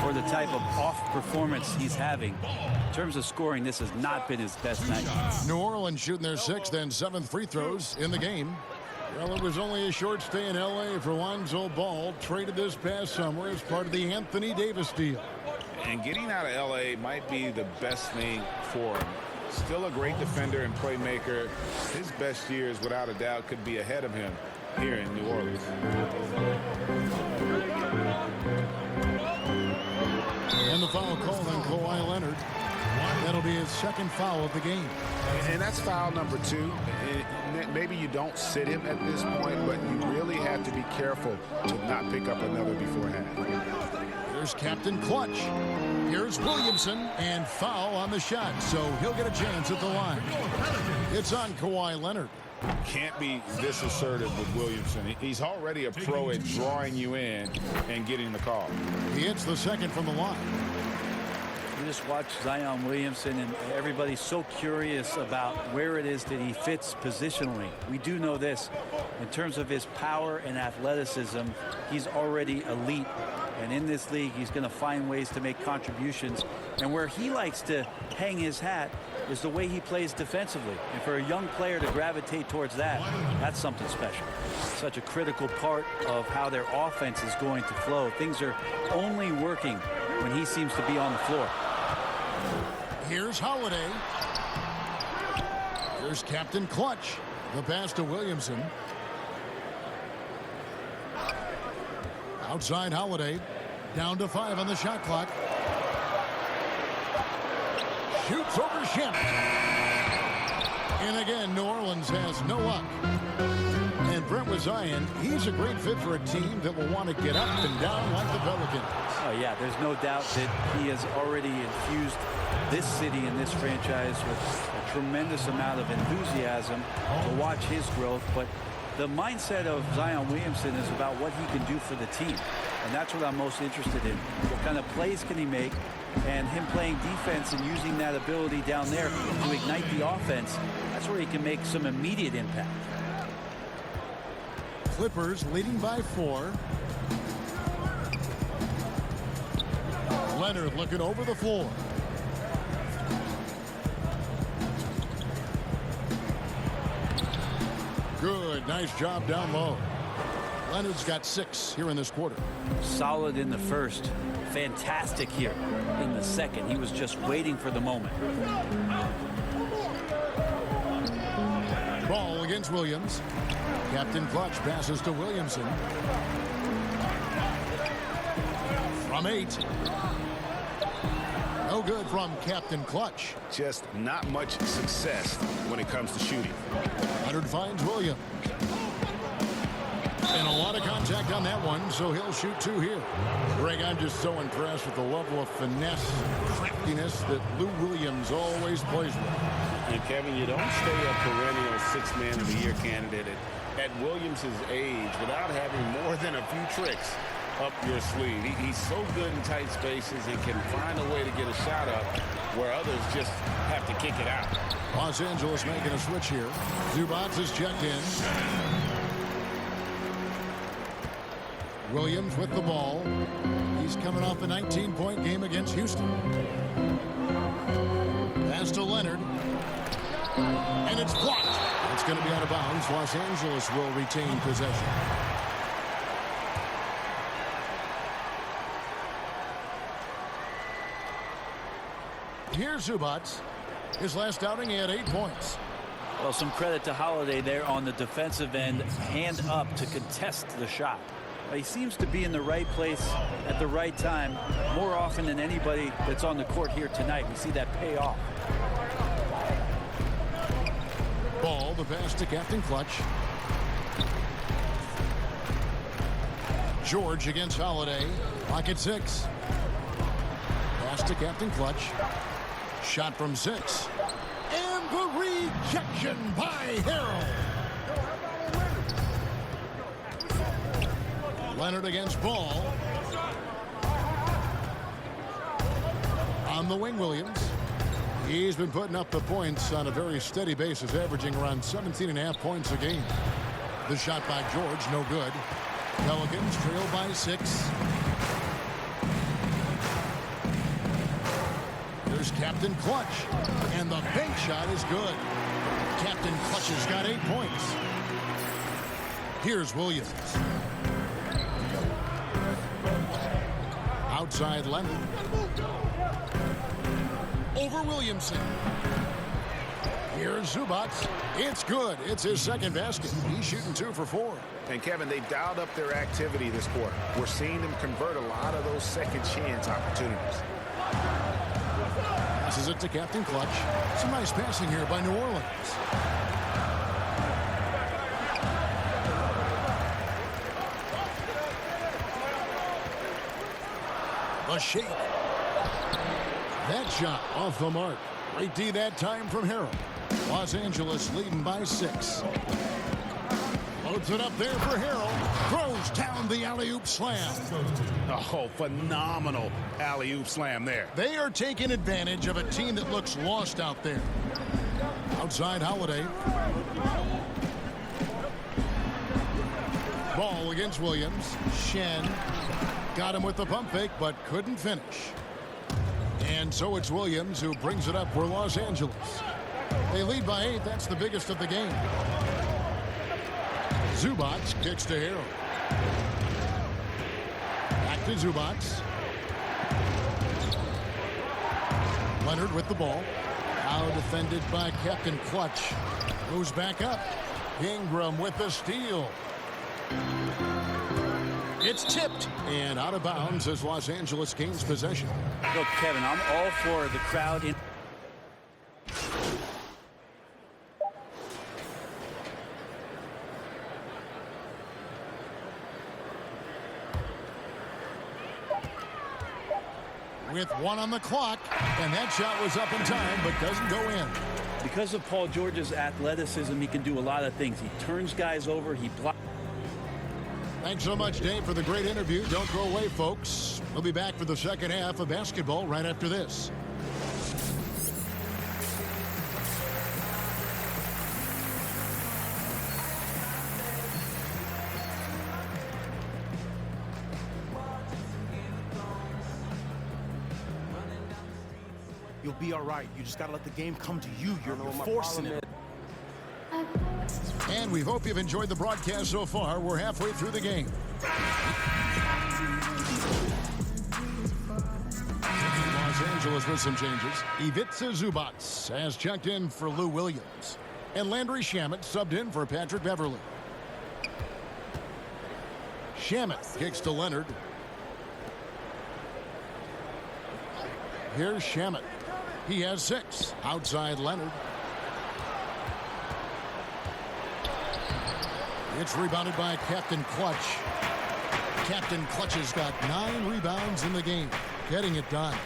for the type of off performance he's having. In terms of scoring, this has not been his best night. New Orleans shooting their 6th and 7th free throws in the game. Well, it was only a short stay in L.A. for Lonzo Ball, traded this past summer as part of the Anthony Davis deal. And getting out of L.A. might be the best thing for him. Still a great defender and playmaker. His best years, without a doubt, could be ahead of him here in New Orleans. And the foul called on Kawhi Leonard. That'll be his 2nd foul of the game. And that's foul number 2. Maybe you don't sit him at this point, but you really have to be careful to not pick up another beforehand. There's Captain Clutch. Here's Williamson, and foul on the shot, so he'll get a chance at the line. It's on Kawhi Leonard. Can't be this assertive with Williamson. He's already a pro at drawing you in and getting the call. He hits the 2nd from the line. You just watch Zion Williamson, and everybody's so curious about where it is that he fits positionally. We do know this. In terms of his power and athleticism, he's already elite. And in this league, he's going to find ways to make contributions. And where he likes to hang his hat is the way he plays defensively. And for a young player to gravitate towards that, that's something special. Such a critical part of how their offense is going to flow. Things are only working when he seems to be on the floor. Here's Holiday. Here's Captain Clutch. The pass to Williamson. Outside Holiday. Down to 5 on the shot clock. Shoots over Shemp. And again, New Orleans has no luck. And Brent with Zion, he's a great fit for a team that will want to get up and down like the Pelicans. Oh, yeah, there's no doubt that he has already infused this city and this franchise with a tremendous amount of enthusiasm to watch his growth. But the mindset of Zion Williamson is about what he can do for the team. And that's what I'm most interested in. What kind of plays can he make? And him playing defense and using that ability down there to ignite the offense, that's where he can make some immediate impact. Clippers leading by 4. Leonard looking over the floor. Good, nice job down low. Leonard's got 6 here in this quarter. Solid in the first. Fantastic here in the second. He was just waiting for the moment. Ball against Williams. Captain Clutch passes to Williamson. From 8. No good from Captain Clutch. Just not much success when it comes to shooting. Leonard finds Williams. And a lot of contact on that one, so he'll shoot 2 here. Greg, I'm just so impressed with the level of finesse and craftiness that Lou Williams always plays with. And Kevin, you don't stay a perennial 6th Man of the Year candidate at Williams' age without having more than a few tricks up your sleeve. He's so good in tight spaces and can find a way to get a shot up where others just have to kick it out. Los Angeles making a switch here. Zubac is checked in. Williams with the ball. He's coming off a 19-point game against Houston. Pass to Leonard. And it's blocked. It's going to be out of bounds. Los Angeles will retain possession. here's Zubac. His last outing, he had 8 points. Well, some credit to Holiday there on the defensive end, hand up to contest the shot. He seems to be in the right place at the right time more often than anybody that's on the court here tonight. We see that pay off. Ball, the pass to Captain Clutch. George against Holiday. Clock at 6. Pass to Captain Clutch. Shot from 6. And the rejection by Harrell. Leonard against Ball. On the wing, Williams. He's been putting up the points on a very steady basis, averaging around 17.5 points a game. The shot by George, no good. Pelicans trail by 6. There's Captain Clutch, and the bank shot is good. Captain Clutch has got 8 points. Here's Williams. Outside Leonard. Over Williamson. Here's Zubac. It's good. It's his second basket. He's shooting 2 for 4. And Kevin, they dialed up their activity this quarter. We're seeing them convert a lot of those second chance opportunities. Passes it to Captain Clutch. Some nice passing here by New Orleans. A shake. That shot off the mark. Great D that time from Harrell. Los Angeles leading by 6. Loads it up there for Harrell. Throws down the alley-oop slam. Oh, phenomenal alley-oop slam there. They are taking advantage of a team that looks lost out there. Outside Holiday. Ball against Williams. Shen got him with the pump fake, but couldn't finish. And so it's Williams who brings it up for Los Angeles. They lead by 8. That's the biggest of the game. Zubac kicks to Harrell. Back to Zubac. Leonard with the ball. Now defended by Captain Clutch. Goes back up. Ingram with the steal. It's tipped and out of bounds as Los Angeles gains possession. Look, Kevin, I'm all for the crowd in. With 1 on the clock, and that shot was up in time but doesn't go in. Because of Paul George's athleticism, he can do a lot of things. He turns guys over, he blocks. Thanks so much, Dave, for the great interview. Don't go away, folks. We'll be back for the second half of basketball right after this. You'll be all right. You just got to let the game come to you. You're forcing it. And we hope you've enjoyed the broadcast so far. We're halfway through the game. Los Angeles with some changes. Ivica Zubac has checked in for Lou Williams. And Landry Shamet subbed in for Patrick Beverly. Shamet kicks to Leonard. Here's Shamet. He has 6. Outside Leonard. It's rebounded by Captain Clutch. Captain Clutch has got 9 rebounds in the game. Getting it done.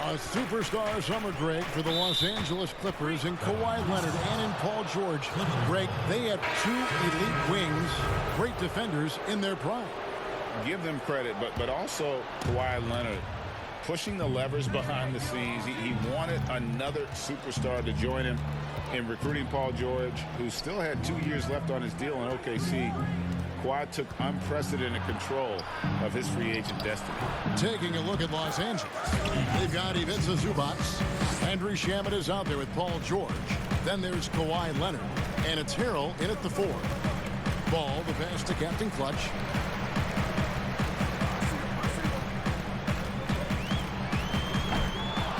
A superstar summer, Greg, for the Los Angeles Clippers in Kawhi Leonard and in Paul George. Greg, they have 2 elite wings, great defenders in their prime. Give them credit, but also Kawhi Leonard pushing the levers behind the scenes. He wanted another superstar to join him in recruiting Paul George, who still had 2 years left on his deal in OKC. Kawhi took unprecedented control of his free agent destiny. Taking a look at Los Angeles, they've got Ivica Zubac. Landry Shamet is out there with Paul George. Then there's Kawhi Leonard, and it's Harrell in at the 4. Ball, the pass to Captain Clutch.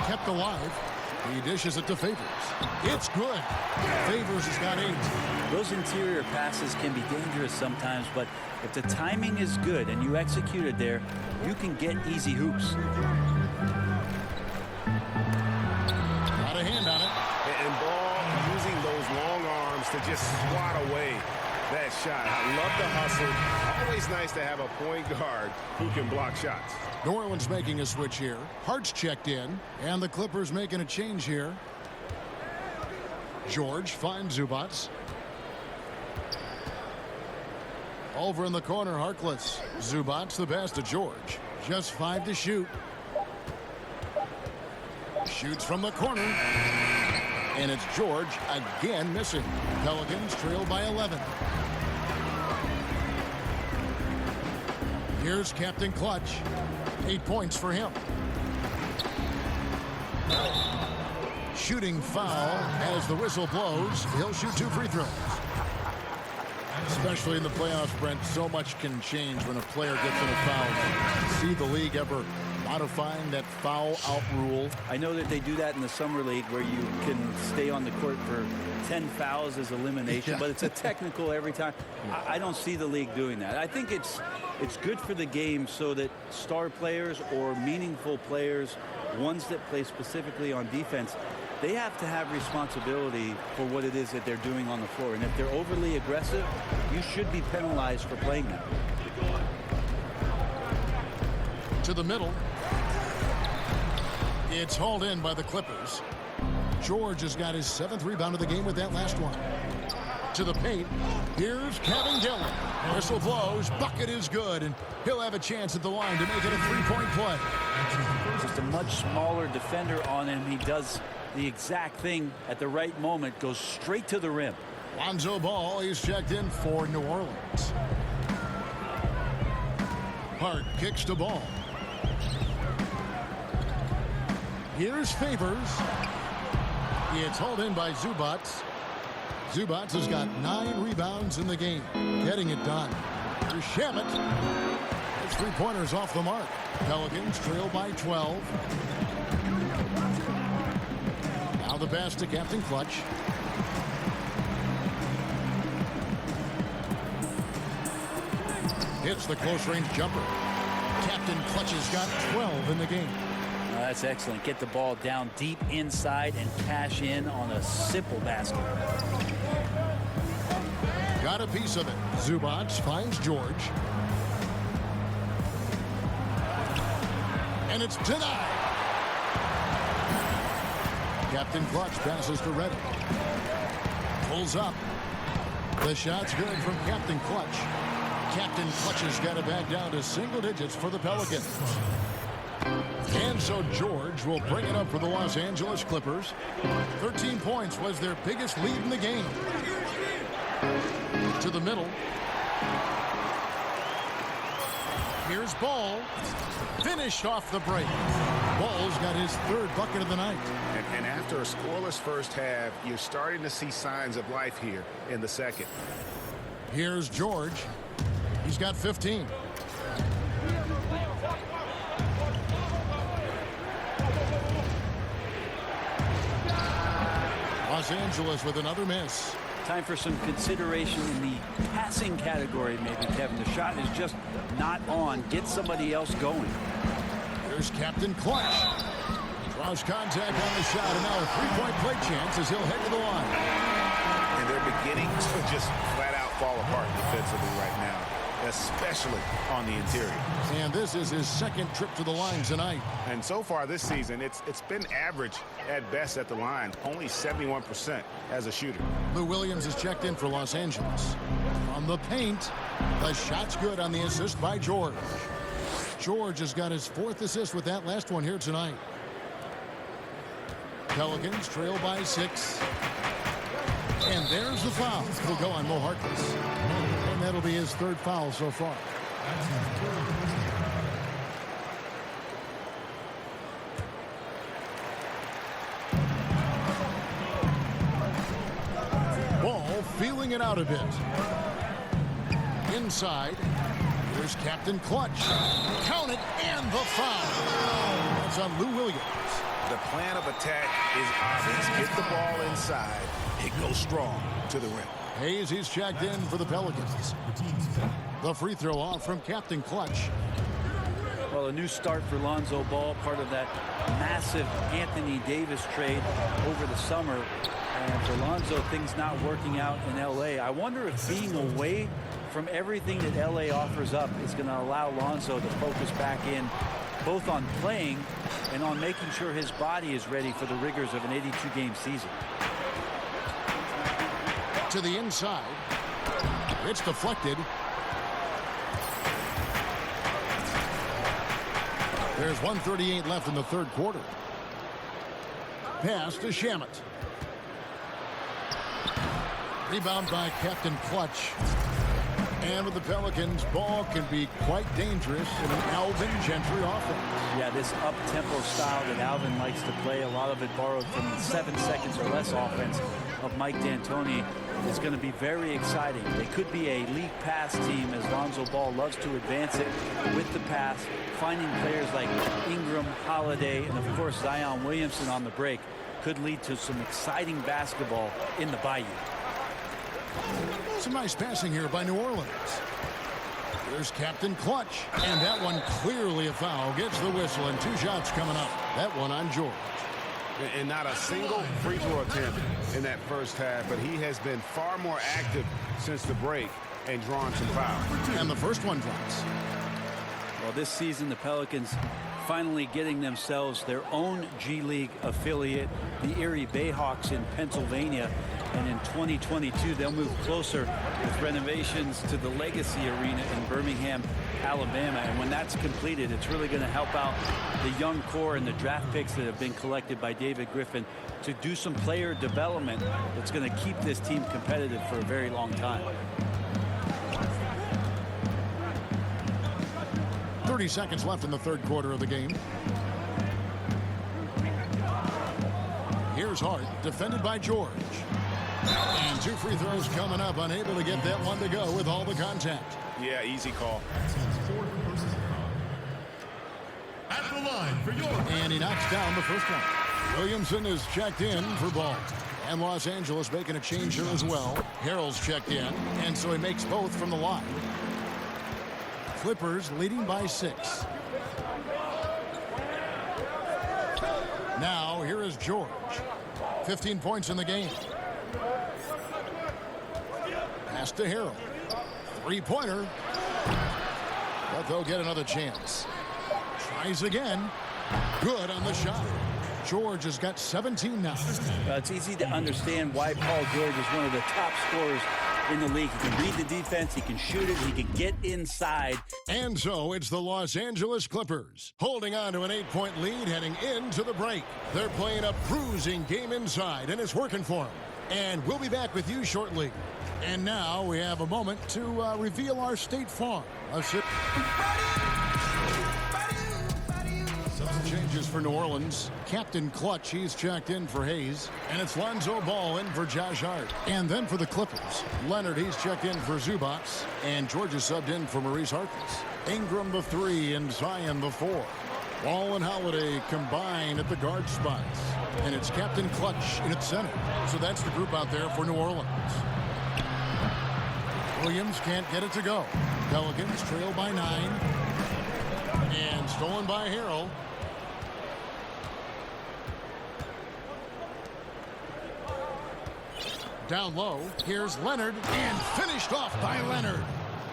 Kept alive. He dishes it to Favors. It's good. Favors has got 8. Those interior passes can be dangerous sometimes, but if the timing is good and you execute it there, you can get easy hoops. Got a hand on it. And Ball using those long arms to just swat away that shot. I love the hustle. Always nice to have a point guard who can block shots. New Orleans making a switch here. Hart's checked in, and the Clippers making a change here. George finds Zubac. Over in the corner, Harkless. Zubac the pass to George. Just 5 to shoot. Shoots from the corner. And it's George again missing. Pelicans trail by 11. Here's Captain Clutch. 8 points for him. Shooting foul as the whistle blows. He'll shoot 2 free throws. Especially in the playoffs, Brent, so much can change when a player gets in a foul. See the league ever modifying that foul out rule? I know that they do that in the summer league where you can stay on the court for 10 fouls as elimination, but it's a technical every time. I don't see the league doing that. I think it's good for the game so that star players or meaningful players, ones that play specifically on defense, they have to have responsibility for what it is that they're doing on the floor. And if they're overly aggressive, you should be penalized for playing them. To the middle. It's hauled in by the Clippers. George has got his 7th rebound of the game with that last one. To the paint. Here's Kevin Dillon. Whistle blows. Bucket is good. And he'll have a chance at the line to make it a 3-point play. Just a much smaller defender on him. He does the exact thing at the right moment. Goes straight to the rim. Lonzo Ball is checked in for New Orleans. Hart kicks the ball. Here's Favors. It's hauled in by Zubac. Zubac has got 9 rebounds in the game. Getting it done. Here's Shamet. His 3-pointers off the mark. Pelicans trail by 12. Now the pass to Captain Clutch. Hits the close-range jumper. Captain Clutch has got 12 in the game. That's excellent. Get the ball down deep inside and cash in on a simple basket. Got a piece of it. Zubac finds George. And it's denied. Captain Clutch passes to Reddick. Pulls up. The shot's good from Captain Clutch. Captain Clutch has got it back down to single digits for the Pelicans. And so George will bring it up for the Los Angeles Clippers. 13 points was their biggest lead in the game. To the middle. Here's Ball. Finished off the break. Ball's got his 3rd bucket of the night. And after a scoreless first half, you're starting to see signs of life here in the second. Here's George. He's got 15. Los Angeles with another miss. Time for some consideration in the passing category, maybe, Kevin. The shot is just not on. Get somebody else going. Here's Captain Clutch. Draws contact on the shot, and now a 3-point play chance as he'll head to the line. And they're beginning to just flat out fall apart defensively right now, especially on the interior. And this is his 2nd trip to the line tonight. And so far this season, it's been average at best at the line, only 71% as a shooter. Lou Williams is checked in for Los Angeles. From the paint, the shot's good on the assist by George. George has got his 4th assist with that last one here tonight. Pelicans trail by 6. And there's the foul. Will go on Mo Harkless. And that'll be his 3rd foul so far. Ball feeling it out a bit. Inside. Here's Captain Clutch. Count it, and the foul. That's on Lou Williams. The plan of attack is obvious. Get the ball inside. It goes strong to the rim. Hayes, he's checked in for the Pelicans. The free throw off from Captain Clutch. Well, a new start for Lonzo Ball, part of that massive Anthony Davis trade over the summer. And for Lonzo, things not working out in L.A. I wonder if being away from everything that L.A. offers up is going to allow Lonzo to focus back in both on playing and on making sure his body is ready for the rigors of an 82-game season. To the inside. It's deflected. There's 1:38 left in the third quarter. Pass to Shamet. Rebound by Captain Clutch. And with the Pelicans, ball can be quite dangerous in an Alvin Gentry offense. Yeah, this up-tempo style that Alvin likes to play, a lot of it borrowed from the 7 seconds or less offense of Mike D'Antoni, is going to be very exciting. They could be a league pass team as Lonzo Ball loves to advance it with the pass, finding players like Ingram, Holiday, and of course Zion Williamson on the break could lead to some exciting basketball in the Bayou. Some nice passing here by New Orleans. There's Captain Clutch. And that one clearly a foul. Gets the whistle and 2 shots coming up. That one on George. And not a single free throw attempt in that first half, but he has been far more active since the break and drawn some fouls. And the first one drops. Well, this season, the Pelicans finally getting themselves their own G League affiliate, the Erie Bayhawks in Pennsylvania. And in 2022, they'll move closer with renovations to the Legacy Arena in Birmingham, Alabama. And when that's completed, it's really going to help out the young core and the draft picks that have been collected by David Griffin to do some player development that's going to keep this team competitive for a very long time. 30 seconds left in the third quarter of the game. Here's Hart, defended by George. And 2 free throws coming up, unable to get that one to go with all the contact. Yeah, easy call. At the line for York. And he knocks down the first one. Williamson is checked in for Ball. And Los Angeles making a change here as well. Harrell's checked in, and so he makes both from the line. Clippers leading by 6. Now here is George. 15 points in the game. Pass to Harrell. 3-pointer. But they'll get another chance. Tries again. Good on the shot. George has got 17 now. It's easy to understand why Paul George is one of the top scorers in the league. He can read the defense, he can shoot it, he can get inside. And so it's the Los Angeles Clippers holding on to an 8-point lead heading into the break. They're playing a bruising game inside, and it's working for them. And we'll be back with you shortly. And now we have a moment to reveal our State Farm. Changes for New Orleans. Captain Clutch, he's checked in for Hayes. And it's Lonzo Ball in for Josh Hart. And then for the Clippers, Leonard, he's checked in for Zubats. And George is subbed in for Maurice Harkless. Ingram the 3 and Zion the 4. Wall and Holiday combine at the guard spots. And it's Captain Clutch in its center. So that's the group out there for New Orleans. Williams can't get it to go. Pelicans trail by 9. And stolen by Harrell. Down low, here's Leonard, and finished off by Leonard.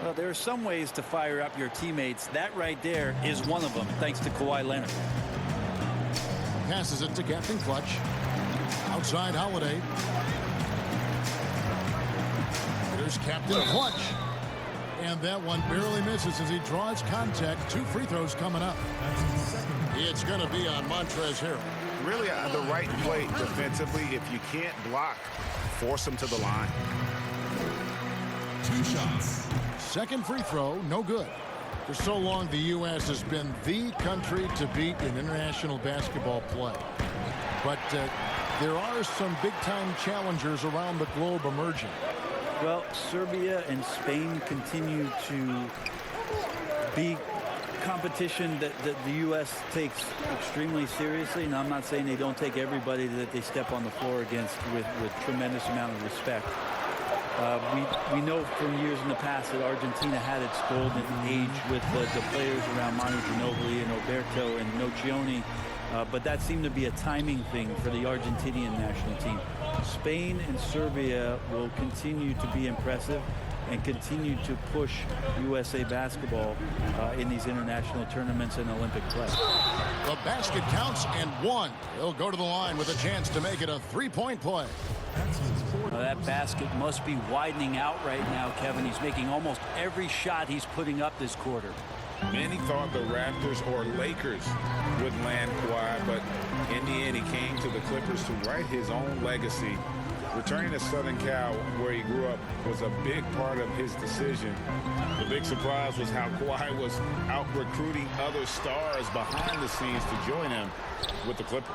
Well, there are some ways to fire up your teammates. That right there is one of them, thanks to Kawhi Leonard. Passes it to Captain Clutch. Outside Holiday. There's Captain Clutch. And that one barely misses as he draws contact. 2 free throws coming up. It's going to be on Montrezl Harrell. Really the right play defensively. If you can't block, force him to the line. 2 shots. Second free throw, no good. For so long, the U.S. has been the country to beat in international basketball play. But there are some big-time challengers around the globe emerging. Well, Serbia and Spain continue to be competition that the U.S. takes extremely seriously, and I'm not saying they don't take everybody that they step on the floor against with tremendous amount of respect. We know from years in the past that Argentina had its golden age with the players around Manu Ginobili and Roberto and Nocioni, but that seemed to be a timing thing for the Argentinian national team. Spain and Serbia will continue to be impressive and continue to push USA basketball in these international tournaments and Olympic play. The basket counts and one. He'll go to the line with a chance to make it a three-point play. That basket must be widening out right now, Kevin. He's making almost every shot he's putting up this quarter. Many thought the Raptors or Lakers would land Kawhi, but in the end, he came to the Clippers to write his own legacy. Returning to Southern Cal, where he grew up, was a big part of his decision. The big surprise was how Kawhi was out recruiting other stars behind the scenes to join him with the Clippers.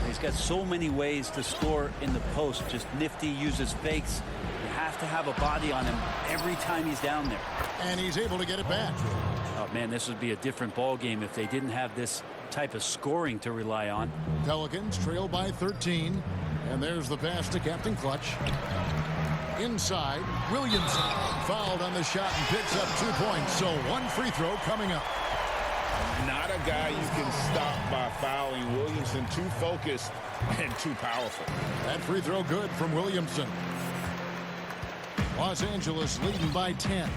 He's got so many ways to score in the post. Just nifty, uses fakes. You have to have a body on him every time he's down there. And he's able to get it back. Oh, man, this would be a different ball game if they didn't have this type of scoring to rely on. Pelicans trail by 13. And there's the pass to Captain Clutch. Inside, Williamson fouled on the shot and picks up 2 points. So one free throw coming up. Not a guy you can stop by fouling. Williamson too focused and too powerful. That free throw good from Williamson. Los Angeles leading by 10.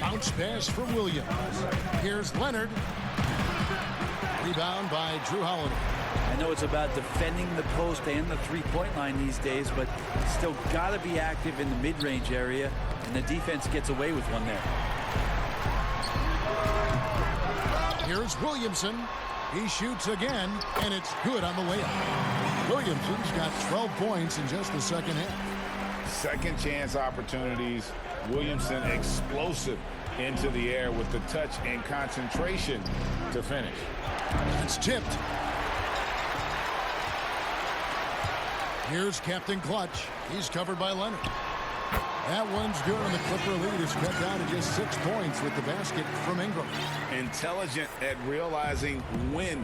Bounce pass from Williams. Here's Leonard. Rebound by Drew Holiday. I know it's about defending the post and the three-point line these days, but still got to be active in the mid-range area, and the defense gets away with one there. Here's Williamson. He shoots again, and it's good on the layup. Williamson's got 12 points in just the second half. Second chance opportunities. Williamson explosive into the air with the touch and concentration to finish. It's tipped. Here's Captain Clutch. He's covered by Leonard. That one's good, and the Clipper lead is cut down to just 6 points with the basket from Ingram. Intelligent at realizing when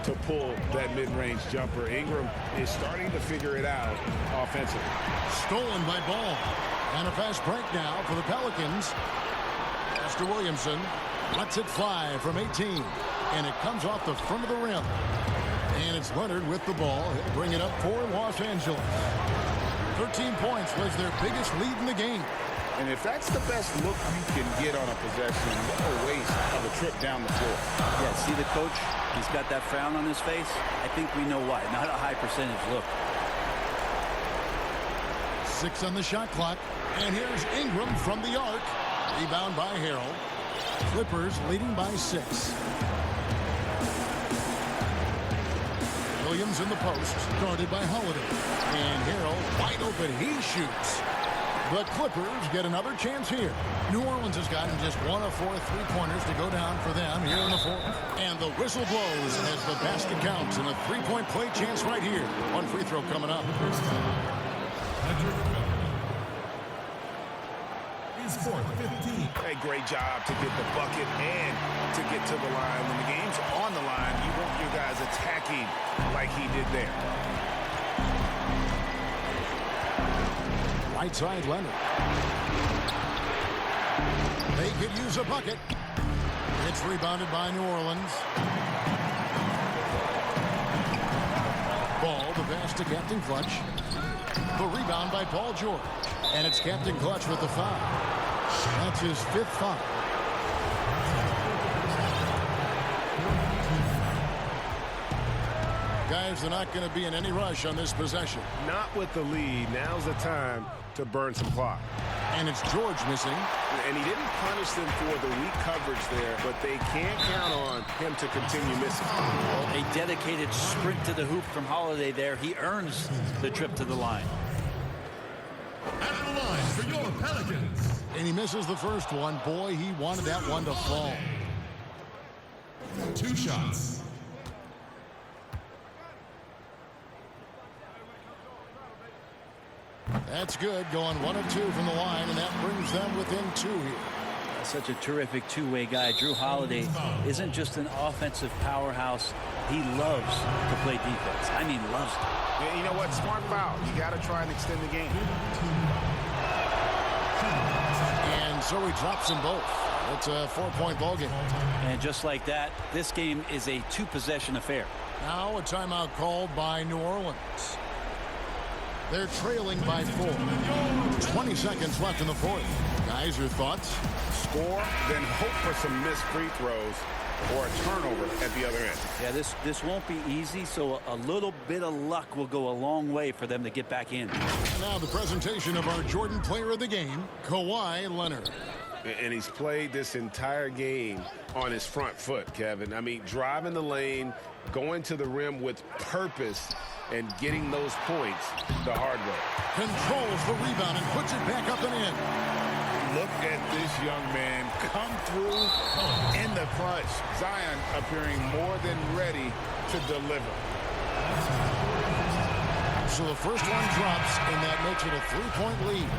to pull that mid-range jumper. Ingram is starting to figure it out offensively. Stolen by Ball. And a fast break now for the Pelicans. Mr. Williamson lets it fly from 18. And it comes off the front of the rim. And it's Leonard with the ball. He'll bring it up for Los Angeles. 13 points was their biggest lead in the game. And if that's the best look you can get on a possession, what a waste of a trip down the floor. Yeah, see the coach? He's got that frown on his face. I think we know why. Not a high percentage look. 6 on the shot clock. And here's Ingram from the arc. Rebound by Harrell. Clippers leading by 6. Williams in the post, guarded by Holiday. And Harrell wide open. He shoots. The Clippers get another chance here. New Orleans has gotten just 1 of 4 3-pointers to go down for them here in the fourth. And the whistle blows as the basket counts, and a 3-point play chance right here. One free throw coming up. A great job to get the bucket and to get to the line. When the game's on the line, you want your guys attacking like he did there. Right side, Leonard. They could use a bucket. It's rebounded by New Orleans. Ball, the pass to Captain Clutch. The rebound by Paul George. And it's Captain Clutch with the foul. That's his 5th foul. Guys, they're not going to be in any rush on this possession. Not with the lead. Now's the time to burn some clock. And it's George missing. And he didn't punish them for the weak coverage there, but they can't count on him to continue missing. Well, a dedicated sprint to the hoop from Holiday there. He earns the trip to the line. At the line for your Pelicans. And he misses the first one. Boy, he wanted that one to fall. 2 shots. That's good, going 1 of 2 from the line, and that brings them within 2 here. such a terrific two-way guy. Drew Holiday isn't just an offensive powerhouse. He loves to play defense. I mean, loves it. Yeah, you know what? Smart foul. You got to try and extend the game. And so he drops them both. It's a 4-point ball game. And just like that, this game is a two-possession affair. Now a timeout called by New Orleans. They're trailing by 4. 20 seconds left in the fourth. Guys, your thoughts? Score, then hope for some missed free throws or a turnover at the other end. Yeah, this won't be easy, so a little bit of luck will go a long way for them to get back in. Now the presentation of our Jordan player of the game, Kawhi Leonard. And he's played this entire game on his front foot, Kevin. I mean, driving the lane, going to the rim with purpose, and getting those points the hard way. Controls the rebound and puts it back up and in. Look at this young man come through in the clutch. Zion appearing more than ready to deliver. So the first one drops, and that makes it a 3-point lead.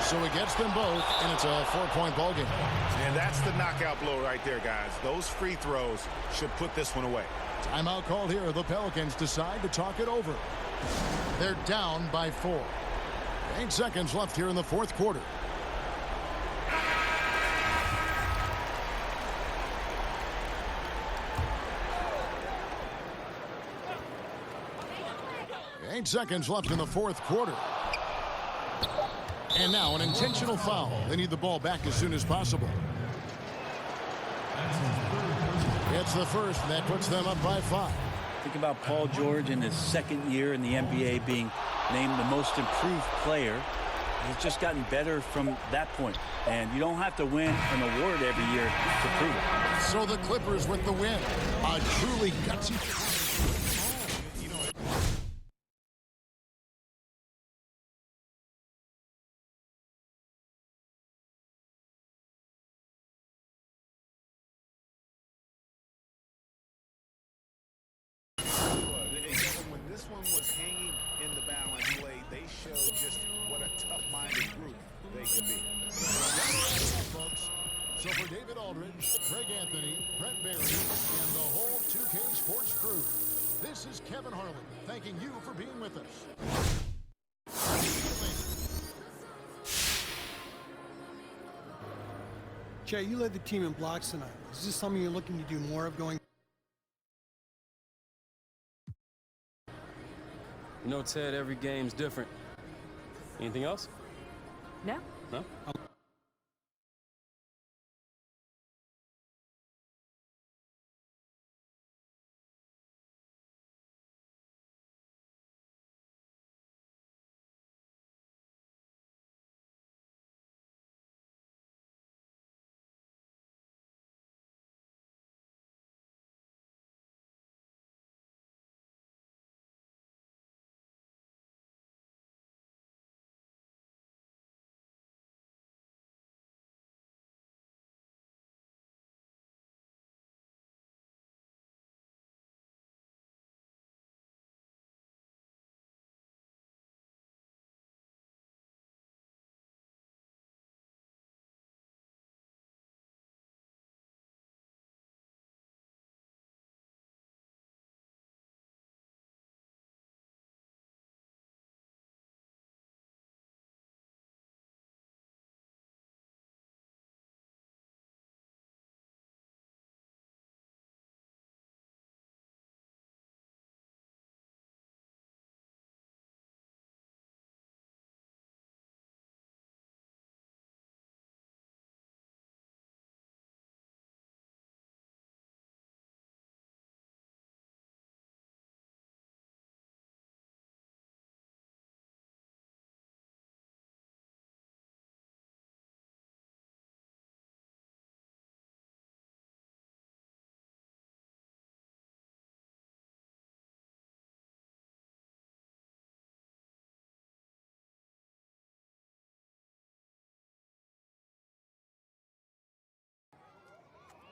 So he gets them both, and it's a 4-point ball game. And that's the knockout blow right there, guys. Those free throws should put this one away. Timeout called here. The Pelicans decide to talk it over. They're down by 4. 8 seconds left here in the fourth quarter. Eight seconds left in the fourth quarter. And now an intentional foul. They need the ball back as soon as possible. It's the first, and that puts them up by 5. Think about Paul George in his second year in the NBA being named the most improved player. He's just gotten better from that point. And you don't have to win an award every year to prove it. So the Clippers with the win. A truly gutsy... This one was hanging in the balance play. They showed just what a tough-minded group they can be. Folks. So for David Aldridge, Greg Anthony, Brett Barry, and the whole 2K Sports crew, this is Kevin Harlan thanking you for being with us. Jay, you led the team in blocks tonight. Is this something you're looking to do more of going? You know, Ted, every game's different. Anything else? No. No?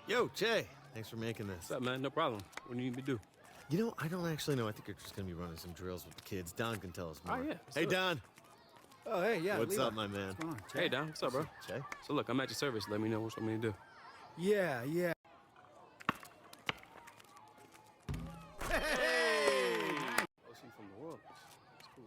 Yo, Jay. Thanks for making this. What's up, man? No problem. What do you need me to do? You know, I don't actually know. I think you're just going to be running some drills with the kids. Don can tell us more. Oh, yeah. Hey, Don. Oh, hey, yeah. What's Levi. up, my man? What's going on, Jay? Hey, Don. What's up, bro? Jay? So look, I'm at your service. Let me know what you want me to do. Yeah. Hey! Oh, she from the world. That's cool.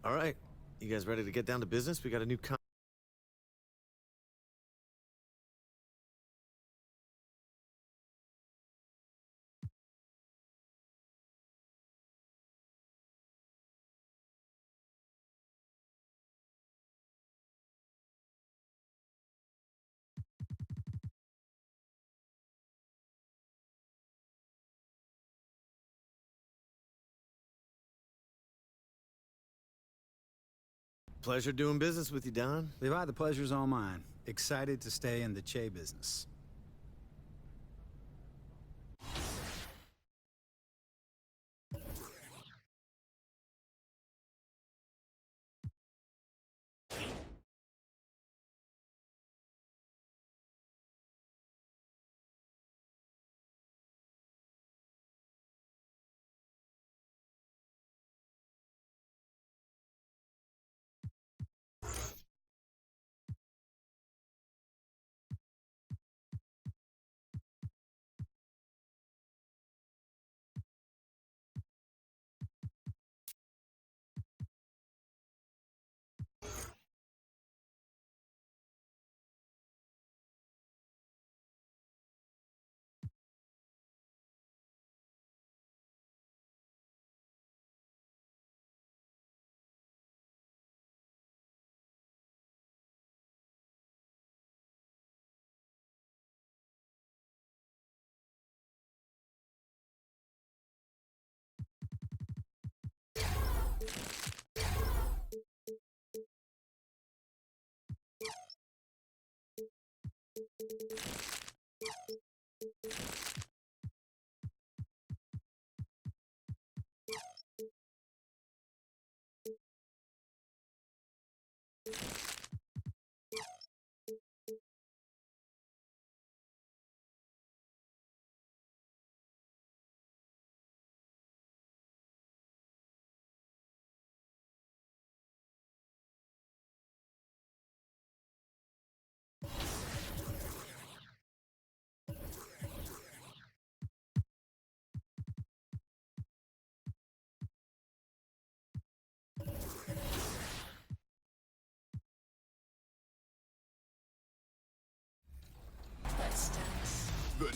All right. You guys ready to get down to business? We got a new Pleasure doing business with you, Don. Levi, the pleasure's all mine. Excited to stay in the Che business.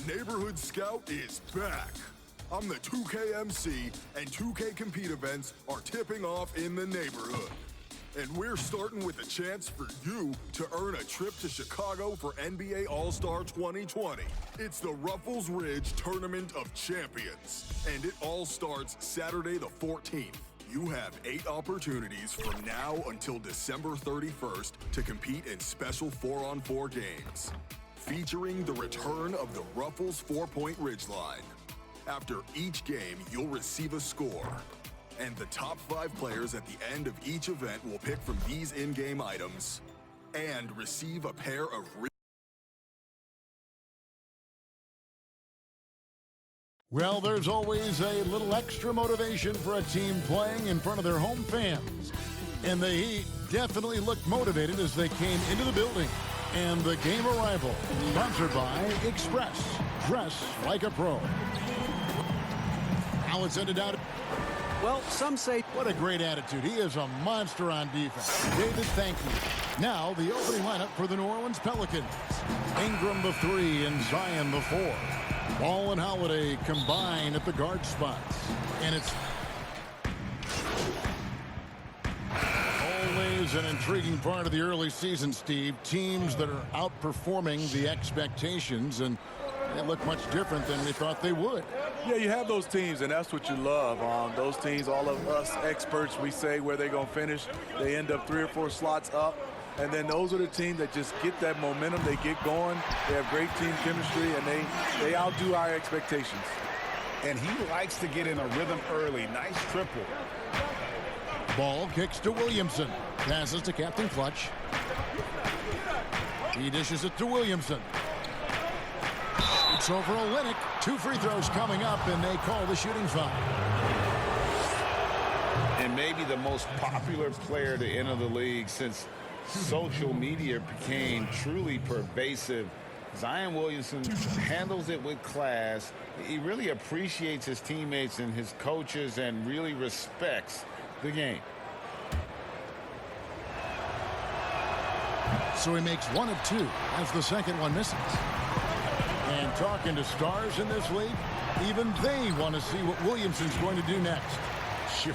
Neighborhood Scout is back. I'm the 2K MC, and 2K Compete events are tipping off in the neighborhood. And we're starting with a chance for you to earn a trip to Chicago for NBA All-Star 2020. It's the Ruffles Ridge Tournament of Champions, and it all starts Saturday the 14th. You have 8 opportunities from now until December 31st to compete in special 4-on-4 games, featuring the return of the Ruffles 4-point ridgeline. After each game, you'll receive a score. And the top 5 players at the end of each event will pick from these in-game items and receive a pair of Well, there's always a little extra motivation for a team playing in front of their home fans. And the Heat definitely looked motivated as they came into the building. And the game arrival, sponsored by Express. Dress like a pro. Now it's ended out. Well, some say... What a great attitude. He is a monster on defense. David, thank you. Now, the opening lineup for the New Orleans Pelicans. Ingram the 3 and Zion the 4. Ball and Holiday combine at the guard spots. And it's always an intriguing part of the early season, Steve. Teams that are outperforming the expectations, and they look much different than we thought they would. Yeah, you have those teams, and that's what you love. Those teams, all of us experts, we say where they're going to finish. They end up 3 or 4 slots up. And then those are the teams that just get that momentum. They get going. They have great team chemistry, and they outdo our expectations. And he likes to get in a rhythm early. Nice triple. Ball kicks to Williamson. Passes to Captain Clutch. He dishes it to Williamson. It's over Olynyk. 2 free throws coming up, and they call the shooting foul. And maybe the most popular player to enter the league since social media became truly pervasive. Zion Williamson handles it with class. He really appreciates his teammates and his coaches and really respects the game. So he makes 1 of 2 as the second one misses. And talking to stars in this league, even they want to see what Williamson's going to do next. Sure.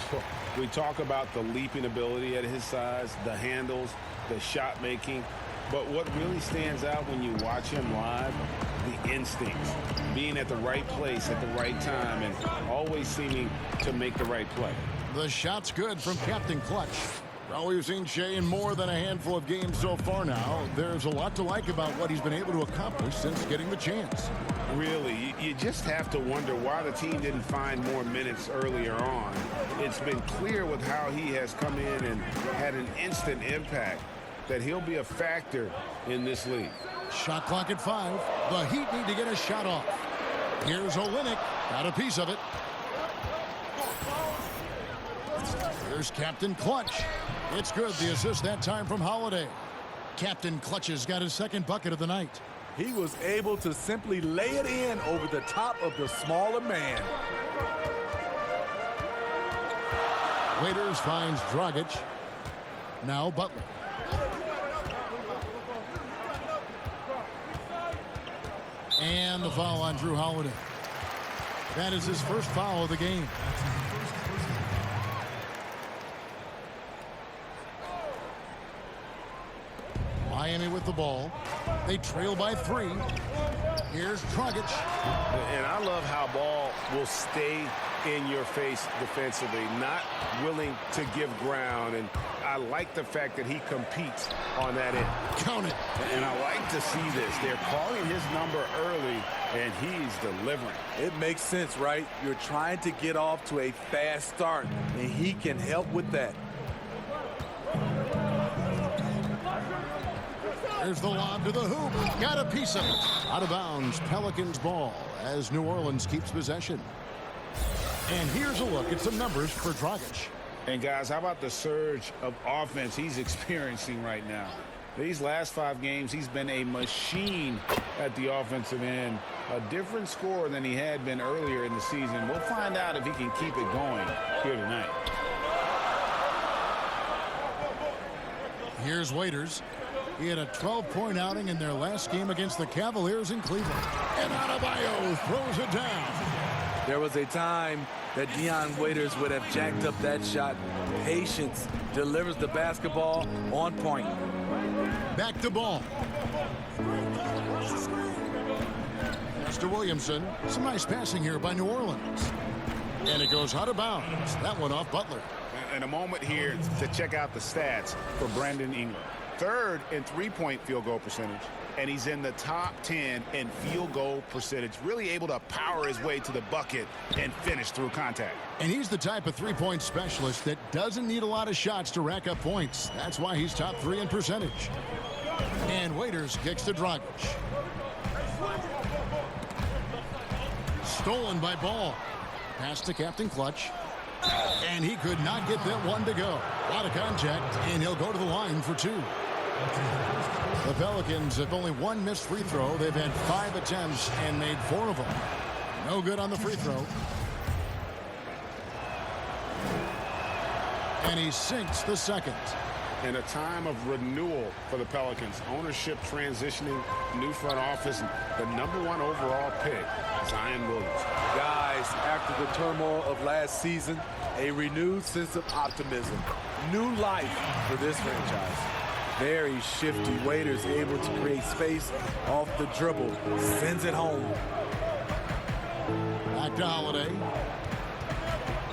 We talk about the leaping ability at his size, the handles, the shot making. But what really stands out when you watch him live, the instincts, being at the right place at the right time and always seeming to make the right play. The shot's good from Captain Clutch. Well, we've seen Shea in more than a handful of games so far now. There's a lot to like about what he's been able to accomplish since getting the chance. Really, you just have to wonder why the team didn't find more minutes earlier on. It's been clear with how he has come in and had an instant impact that he'll be a factor in this league. Shot clock at 5. The Heat need to get a shot off. Here's Olynyk. Got a piece of it. Here's Captain Clutch. It's good. The assist that time from Holiday. Captain Clutch has got his second bucket of the night. He was able to simply lay it in over the top of the smaller man. Waiters finds Dragic. Now Butler. And the foul on Drew Holiday. That is his first foul of the game. Miami with the ball. They trail by 3. Here's Dragic. And I love how Ball will stay in your face defensively, not willing to give ground. And I like the fact that he competes on that end. Count it. And I like to see this. They're calling his number early, and he's delivering. It makes sense, right? You're trying to get off to a fast start, and he can help with that. There's the lob to the hoop. Got a piece of it. Out of bounds, Pelicans ball as New Orleans keeps possession. And here's a look at some numbers for Dragic. And guys, how about the surge of offense he's experiencing right now? These last 5 games, he's been a machine at the offensive end. A different scorer than he had been earlier in the season. We'll find out if he can keep it going here tonight. Here's Waiters. He had a 12-point outing in their last game against the Cavaliers in Cleveland. And Adebayo throws it down. There was a time that Dion Waiters would have jacked up that shot. Patience delivers the basketball on point. Back to ball. Mr. Williamson. Some nice passing here by New Orleans. And it goes out of bounds. That one off Butler. And a moment here to check out the stats for Brandon Ingram. 3rd in three-point field goal percentage. And he's in the top 10 in field goal percentage. Really able to power his way to the bucket and finish through contact. And he's the type of three-point specialist that doesn't need a lot of shots to rack up points. That's why he's top 3 in percentage. And Waiters kicks to Dragic. Stolen by Ball. Pass to Captain Clutch. And he could not get that one to go. Out of contact, and he'll go to the line for 2. The Pelicans have only 1 missed free throw. They've had 5 attempts and made 4 of them. No good on the free throw. And he sinks the second. In a time of renewal for the Pelicans, ownership transitioning, new front office, and the #1 overall pick, Zion Williams. Guys, after the turmoil of last season, a renewed sense of optimism. New life for this franchise. Very shifty. Waiters able to create space off the dribble. Sends it home. Back to Holiday.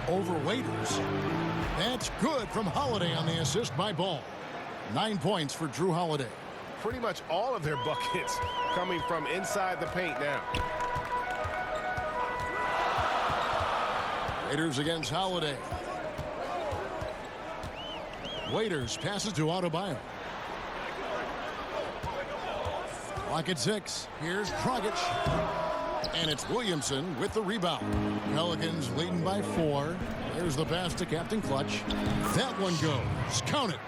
Over Waiters. That's good from Holiday on the assist by Ball. 9 points for Drew Holiday. Pretty much all of their buckets coming from inside the paint now. Waiters against Holiday. Waiters passes to Adebayo. Clock at 6. Here's Dragic. And it's Williamson with the rebound. Pelicans leading by 4. There's the pass to Captain Clutch. That one goes. Count it.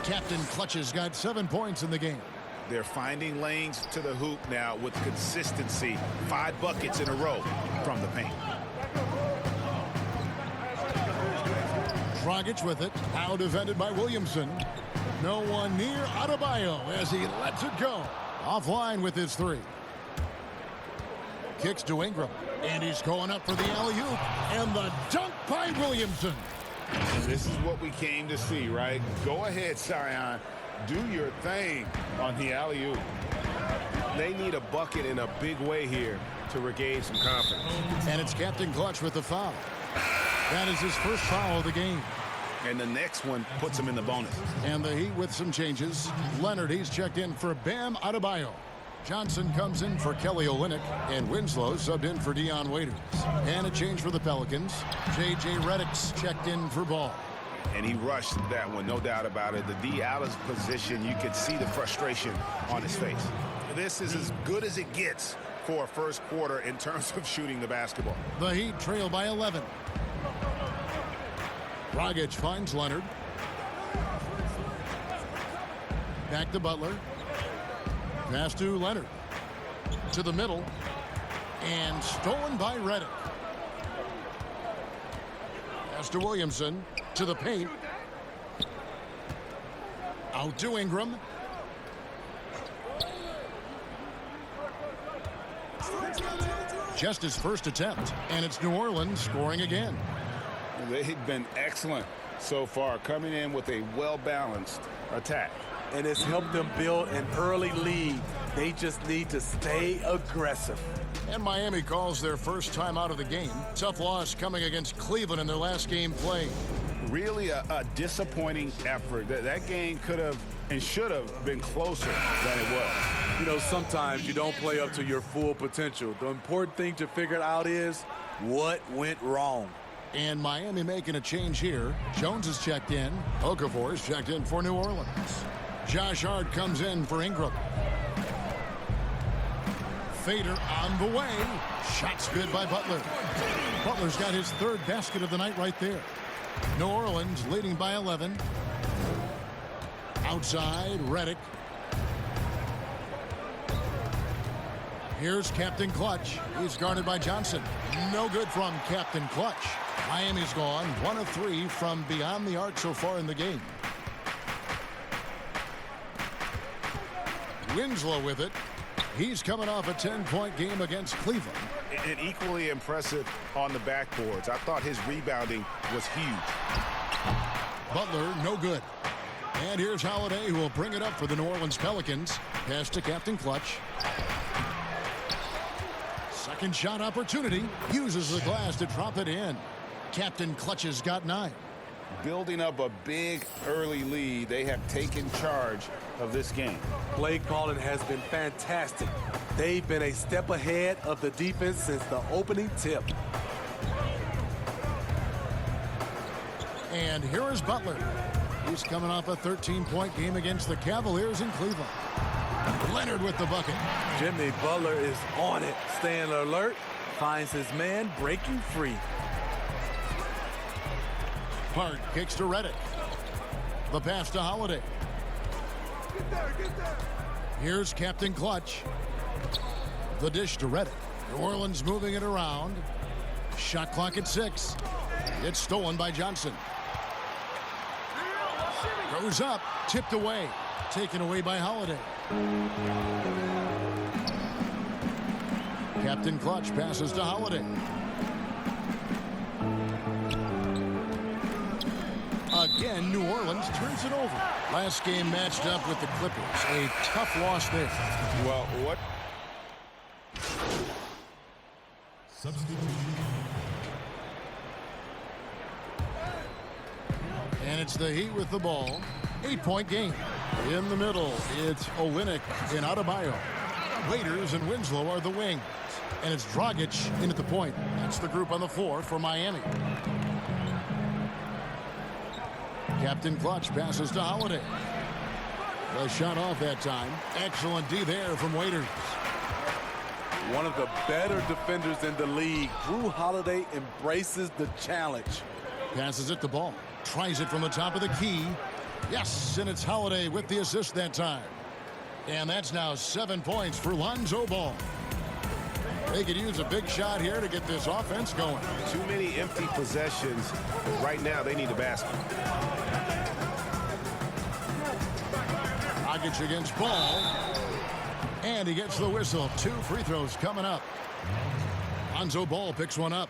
Captain Clutch has got 7 points in the game. They're finding lanes to the hoop now with consistency. 5 buckets in a row from the paint. Dragic with it. Now defended by Williamson. No one near Adebayo as he lets it go. Offline with his 3. Kicks to Ingram. And he's going up for the alley-oop. And the dunk by Williamson. This is what we came to see, right? Go ahead, Zion. Do your thing on the alley-oop. They need a bucket in a big way here to regain some confidence. And it's Captain Clutch with the foul. That is his first foul of the game. And the next one puts him in the bonus. And the Heat with some changes. Leonard, he's checked in for Bam Adebayo. Johnson comes in for Kelly Olynyk, and Winslow subbed in for Dion Waiters. And a change for the Pelicans. J.J. Redick's checked in for Ball. And he rushed that one, no doubt about it. The D out of position, you could see the frustration on his face. This is as good as it gets for a first quarter in terms of shooting the basketball. The Heat trail by 11. Dragic finds Leonard. Back to Butler. Pass to Leonard. To the middle. And stolen by Redick. Pass to Williamson. To the paint. Out to Ingram. Just his first attempt. And it's New Orleans scoring again. They've been excellent so far, coming in with a well-balanced attack. And it's helped them build an early lead. They just need to stay aggressive. And Miami calls their first time out of the game. Tough loss coming against Cleveland in their last game played. Really a disappointing effort. That game could have and should have been closer than it was. You know, sometimes you don't play up to your full potential. The important thing to figure out is what went wrong. And Miami making a change here. Jones is checked in. Okafor is checked in for New Orleans. Josh Hart comes in for Ingram. Fader on the way. Shots good by Butler. Butler's got his 3rd basket of the night right there. New Orleans leading by 11. Outside, Redick. Here's Captain Clutch. He's guarded by Johnson. No good from Captain Clutch. Miami's gone 1 of 3 from beyond the arc so far in the game. Winslow with it. He's coming off a 10-point game against Cleveland. And equally impressive on the backboards. I thought his rebounding was huge. Butler, no good. And here's Holiday, who will bring it up for the New Orleans Pelicans. Pass to Captain Clutch. Second shot opportunity. Uses the glass to drop it in. Captain Clutch has got 9. Building up a big early lead, they have taken charge of this game. Play calling has been fantastic. They've been a step ahead of the defense since the opening tip. And here is Butler. He's coming off a 13-point game against the Cavaliers in Cleveland. Leonard with the bucket. Jimmy Butler is on it, staying alert, finds his man breaking free. Hart kicks to Reddick. The pass to Holiday. Here's Captain Clutch. The dish to Reddick. New Orleans moving it around. Shot clock at 6. It's stolen by Johnson. Goes up, tipped away. Taken away by Holiday. Captain Clutch passes to Holiday. Again, New Orleans turns it over. Last game matched up with the Clippers. A tough loss there. Well, what? And it's the Heat with the ball. 8-point game. In the middle, it's Olynyk and Adebayo. Waiters and Winslow are the wings. And it's Dragic in at the point. That's the group on the floor for Miami. Captain Clutch passes to Holiday. The shot off that time. Excellent D there from Waiters. One of the better defenders in the league. Drew Holiday embraces the challenge. Passes it the ball. Tries it from the top of the key. Yes, and it's Holiday with the assist that time. And that's now 7 points for Lonzo Ball. They could use a big shot here to get this offense going. Too many empty possessions. Right now, they need a basket. Dragic against Ball. And he gets the whistle. 2 free throws coming up. Lonzo Ball picks one up.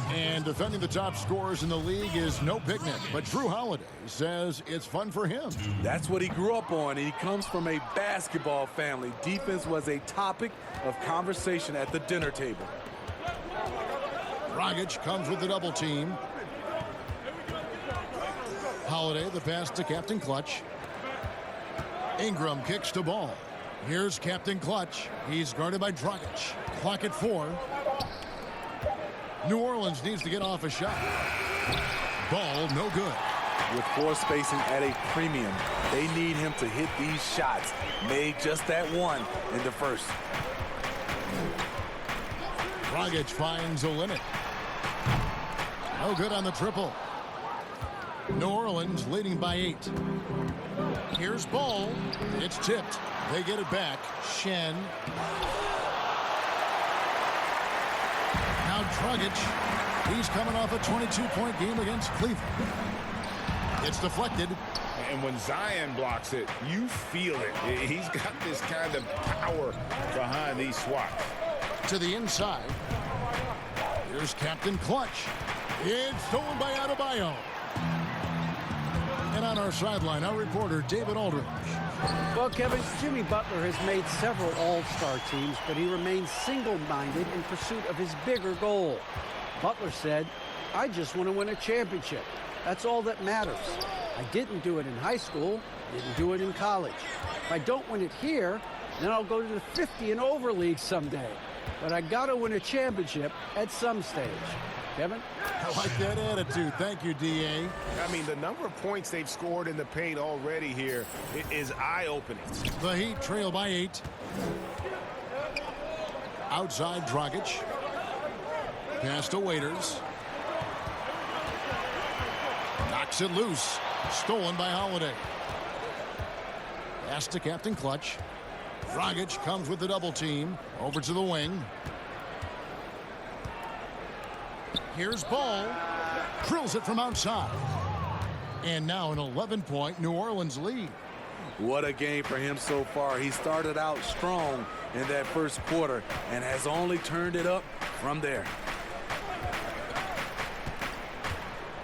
And defending the top scorers in the league is no picnic. But Drew Holiday says it's fun for him. That's what he grew up on. He comes from a basketball family. Defense was a topic of conversation at the dinner table. Dragic comes with the double team. Holiday, the pass to Captain Clutch. Ingram kicks to Ball. Here's Captain Clutch. He's guarded by Dragic. Clock at 4. New Orleans needs to get off a shot. Ball, no good. With floor spacing at a premium, they need him to hit these shots. Made just that one in the first. Dragic finds Olynyk. No good on the triple. New Orleans leading by 8. Here's Ball. It's tipped. They get it back. Shen. Now Dragic. He's coming off a 22-point game against Cleveland. It's deflected. And when Zion blocks it, you feel it. He's got this kind of power behind these swats. To the inside. Here's Captain Clutch. It's stolen by Adebayo. And on our sideline, our reporter, David Aldridge. Well, Kevin, Jimmy Butler has made several all-star teams, but he remains single-minded in pursuit of his bigger goal. Butler said, "I just want to win a championship. That's all that matters. I didn't do it in high school, didn't do it in college. If I don't win it here, then I'll go to the 50 and over league someday. But I got to win a championship at some stage." Kevin? I like that attitude. Thank you, D.A. I mean, the number of points they've scored in the paint already here is eye-opening. The Heat trail by 8. Outside Dragic. Pass to Waiters. Knocks it loose. Stolen by Holiday. Pass to Captain Clutch. Dragic comes with the double team. Over to the wing. Here's Ball. Drills it from outside. And now an 11-point New Orleans lead. What a game for him so far. He started out strong in that first quarter and has only turned it up from there.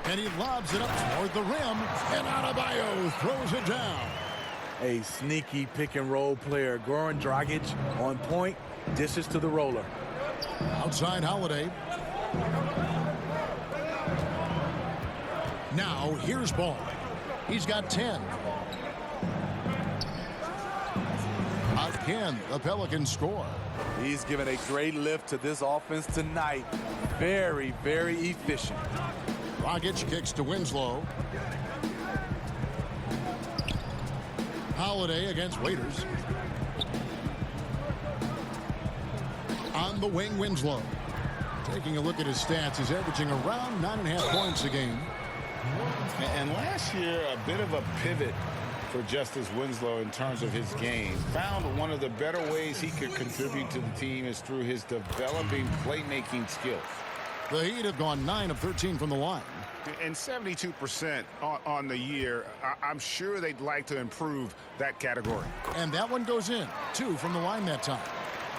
And he lobs it up toward the rim, and Adebayo throws it down. A sneaky pick-and-roll player. Goran Dragic on point, dishes to the roller. Outside Holiday. Now here's Ball. He's got 10. Again, the Pelicans score. He's given a great lift to this offense tonight. Very, very efficient. Dragic kicks to Winslow. Holiday against Waiters. On the wing, Winslow. Taking a look at his stats, he's averaging around 9.5 points a game. And last year, a bit of a pivot for Justice Winslow in terms of his game. Found one of the better ways he could contribute to the team is through his developing playmaking skills. The Heat have gone 9 of 13 from the line. And 72% on the year. I'm sure they'd like to improve that category. And that one goes in. 2 from the line that time.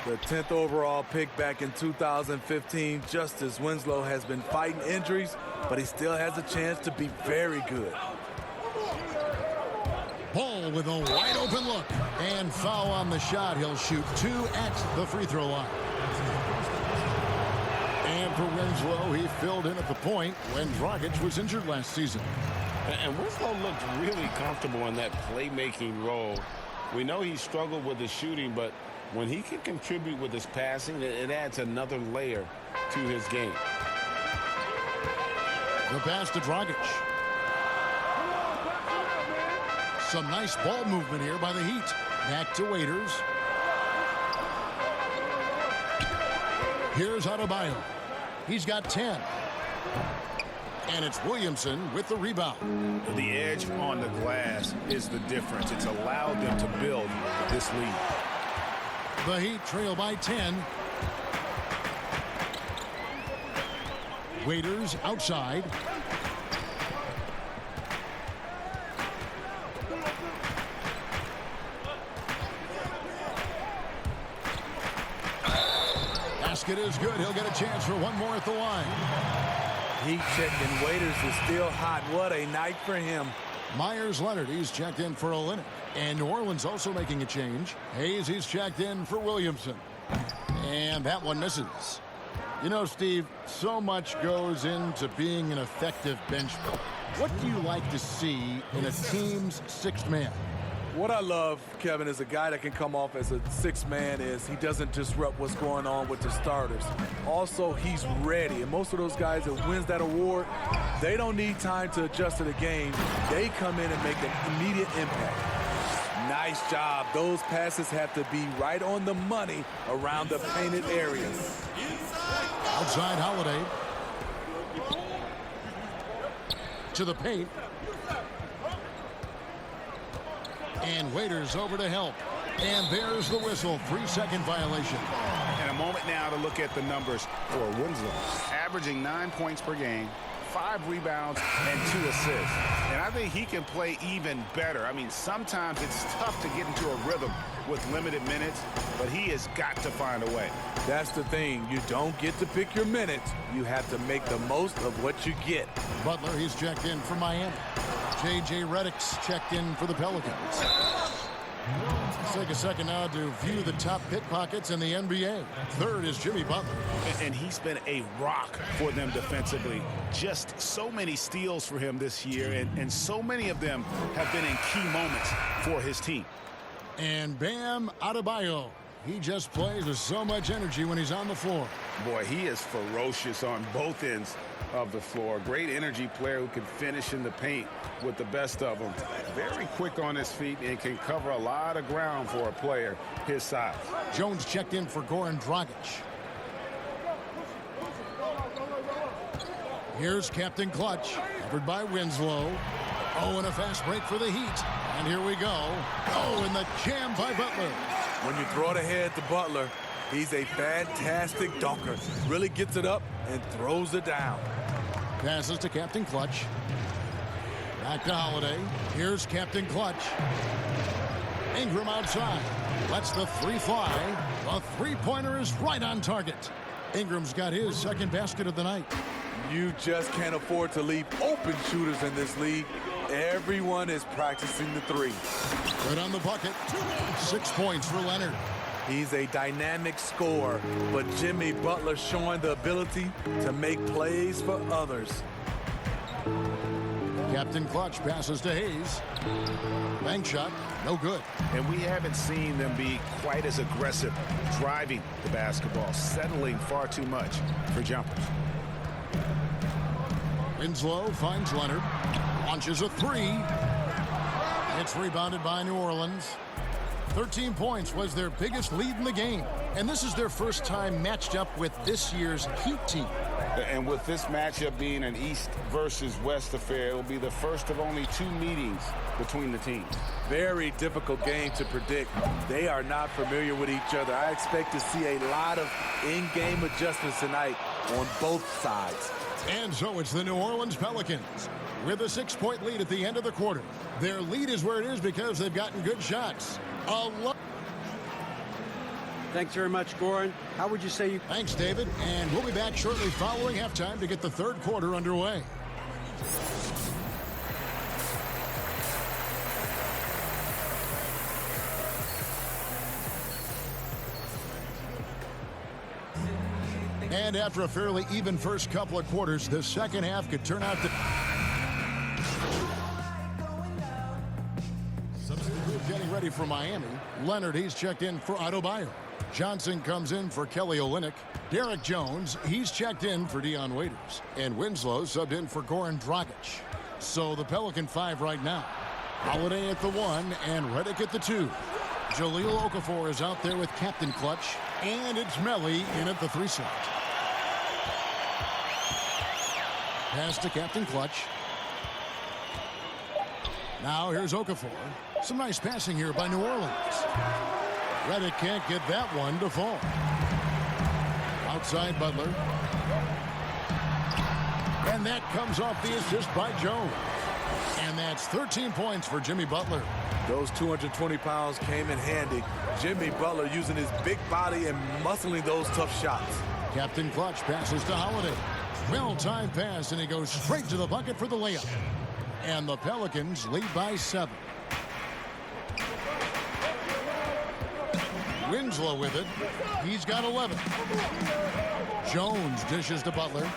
The 10th overall pick back in 2015, Justice Winslow has been fighting injuries, but he still has a chance to be very good. Ball with a wide open look. And foul on the shot. He'll shoot 2 at the free throw line. And for Winslow, he filled in at the point when Dragic was injured last season. And Winslow looked really comfortable in that playmaking role. We know he struggled with his shooting, but when he can contribute with his passing, it adds another layer to his game. The pass to Dragic. Some nice ball movement here by the Heat. Back to Waiters. Here's Adebayo. He's got 10. And it's Williamson with the rebound. The edge on the glass is the difference. It's allowed them to build this lead. The Heat trail by 10. Waiters outside. Basket is good. He'll get a chance for one more at the line. Heat checking. Waiters is still hot. What a night for him. Myers Leonard, he's checked in for Olynyk. And New Orleans also making a change. Hayes, he's checked in for Williamson. And that one misses. You know, Steve, so much goes into being an effective bench player. What do you like to see in a team's sixth man? What I love, Kevin, is a guy that can come off as a sixth man is he doesn't disrupt what's going on with the starters. Also, he's ready. And most of those guys that wins that award, they don't need time to adjust to the game. They come in and make an immediate impact. Nice job. Those passes have to be right on the money around the painted area. Outside Holiday. To the paint. And Waiters over to help. And there's the whistle. 3-second violation. And a moment now to look at the numbers for Winslow. Averaging 9 points per game, 5 rebounds, and 2 assists. And I think he can play even better. I mean, sometimes it's tough to get into a rhythm with limited minutes, but he has got to find a way. That's the thing. You don't get to pick your minutes. You have to make the most of what you get. Butler, he's checked in for Miami. J.J. Redick's checked in for the Pelicans. Let's take a second now to view the top pickpockets in the NBA. Third is Jimmy Butler. And he's been a rock for them defensively. Just so many steals for him this year, and so many of them have been in key moments for his team. And Bam Adebayo. He just plays with so much energy when he's on the floor. Boy, he is ferocious on both ends of the floor. Great energy player who can finish in the paint with the best of them. Very quick on his feet and can cover a lot of ground for a player his size. Jones checked in for Goran Dragic. Here's Captain Clutch, covered by Winslow. Oh, and a fast break for the Heat. And here we go. Oh, and the jam by Butler. When you throw it ahead to Butler, he's a fantastic dunker. Really gets it up and throws it down. Passes to Captain Clutch. Back to Holiday. Here's Captain Clutch. Ingram outside. Lets the three fly. The three-pointer is right on target. Ingram's got his second basket of the night. You just can't afford to leave open shooters in this league. Everyone is practicing the three. Good on the bucket. 6 points for Leonard. He's a dynamic scorer, but Jimmy Butler showing the ability to make plays for others. Captain Clutch passes to Hayes. Bank shot, no good. And we haven't seen them be quite as aggressive driving the basketball, settling far too much for jumpers. Winslow finds Leonard. Launches a three. It's rebounded by New Orleans. 13 points was their biggest lead in the game. And this is their first time matched up with this year's Heat team. And with this matchup being an East versus West affair, it will be the first of only 2 meetings between the teams. Very difficult game to predict. They are not familiar with each other. I expect to see a lot of in-game adjustments tonight on both sides. And so it's the New Orleans Pelicans with a 6-point lead at the end of the quarter. Their lead is where it is because they've gotten good shots. Thanks very much, Goran. How would you say you... Thanks, David. And we'll be back shortly following halftime to get the third quarter underway. And after a fairly even first couple of quarters, the second half could turn out to... Getting ready for Miami. Leonard, he's checked in for Adebayo. Johnson comes in for Kelly Olynyk. Derek Jones, he's checked in for Dion Waiters. And Winslow subbed in for Goran Dragic. So the Pelican 5 right now. Holiday at the 1 and Redick at the 2. Jahlil Okafor is out there with Captain Clutch. And it's Melly in at the 3 slot. Pass to Captain Clutch. Now here's Okafor. Some nice passing here by New Orleans. Redick can't get that one to fall. Outside Butler. And that comes off the assist by Jones. And that's 13 points for Jimmy Butler. Those 220 pounds came in handy. Jimmy Butler using his big body and muscling those tough shots. Captain Clutch passes to Holiday. Well-timed pass, and he goes straight to the bucket for the layup. And the Pelicans lead by 7. Winslow with it. He's got 11. Jones dishes to Butler.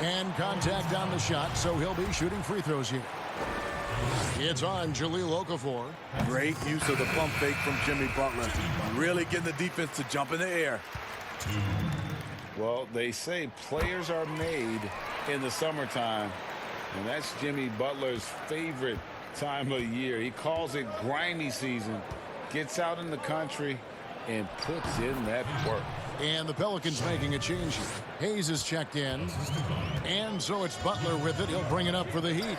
And contact on the shot, so he'll be shooting free throws here. It's on Jahlil Okafor. Great use of the pump fake from Jimmy Butler. Really getting the defense to jump in the air. Well, they say players are made in the summertime, and that's Jimmy Butler's favorite time of year. He calls it grimy season, gets out in the country, and puts in that work. And the Pelicans making a change here. Hayes is checked in, and so it's Butler with it. He'll bring it up for the Heat.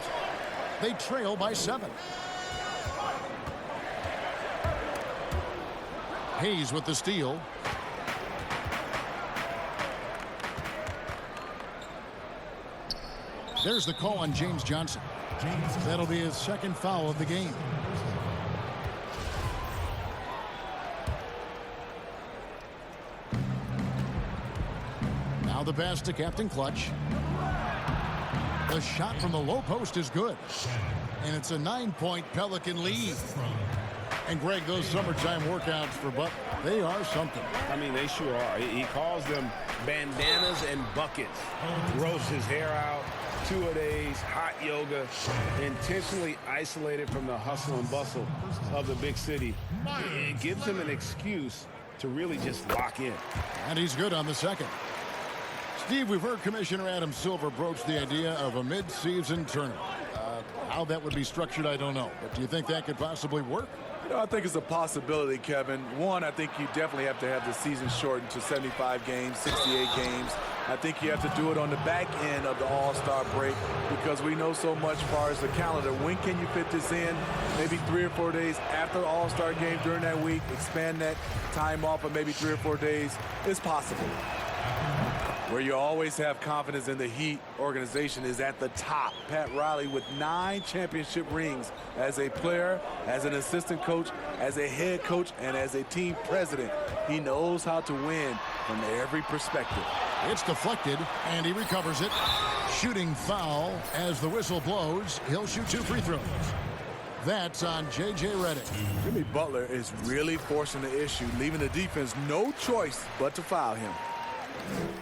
They trail by 7. Hayes with the steal. There's the call on James Johnson. That'll be his second foul of the game. Now the pass to Captain Clutch. The shot from the low post is good. And it's a 9-point Pelican lead. And Greg, those summertime workouts for Butler, they are something. I mean, they sure are. He calls them bandanas and buckets. Grows his hair out. 2-a-days, hot yoga, intentionally isolated from the hustle and bustle of the big city. It gives him an excuse to really just lock in. And he's good on the second. Steve, we've heard Commissioner Adam Silver broach the idea of a mid-season tournament. How that would be structured, I don't know. But do you think that could possibly work? You know, I think it's a possibility, Kevin. One, I think you definitely have to have the season shortened to 75 games, 68 games. I think you have to do it on the back end of the All-Star break because we know so much as far as the calendar. When can you fit this in? Maybe 3 or 4 days after the All-Star game during that week. Expand that time off of maybe 3 or 4 days. It's possible. Where you always have confidence in the Heat organization is at the top. Pat Riley with 9 championship rings as a player, as an assistant coach, as a head coach, and as a team president. He knows how to win from every perspective. It's deflected, and he recovers it. Shooting foul as the whistle blows. He'll shoot 2 free throws. That's on J.J. Redick. Jimmy Butler is really forcing the issue, leaving the defense no choice but to foul him.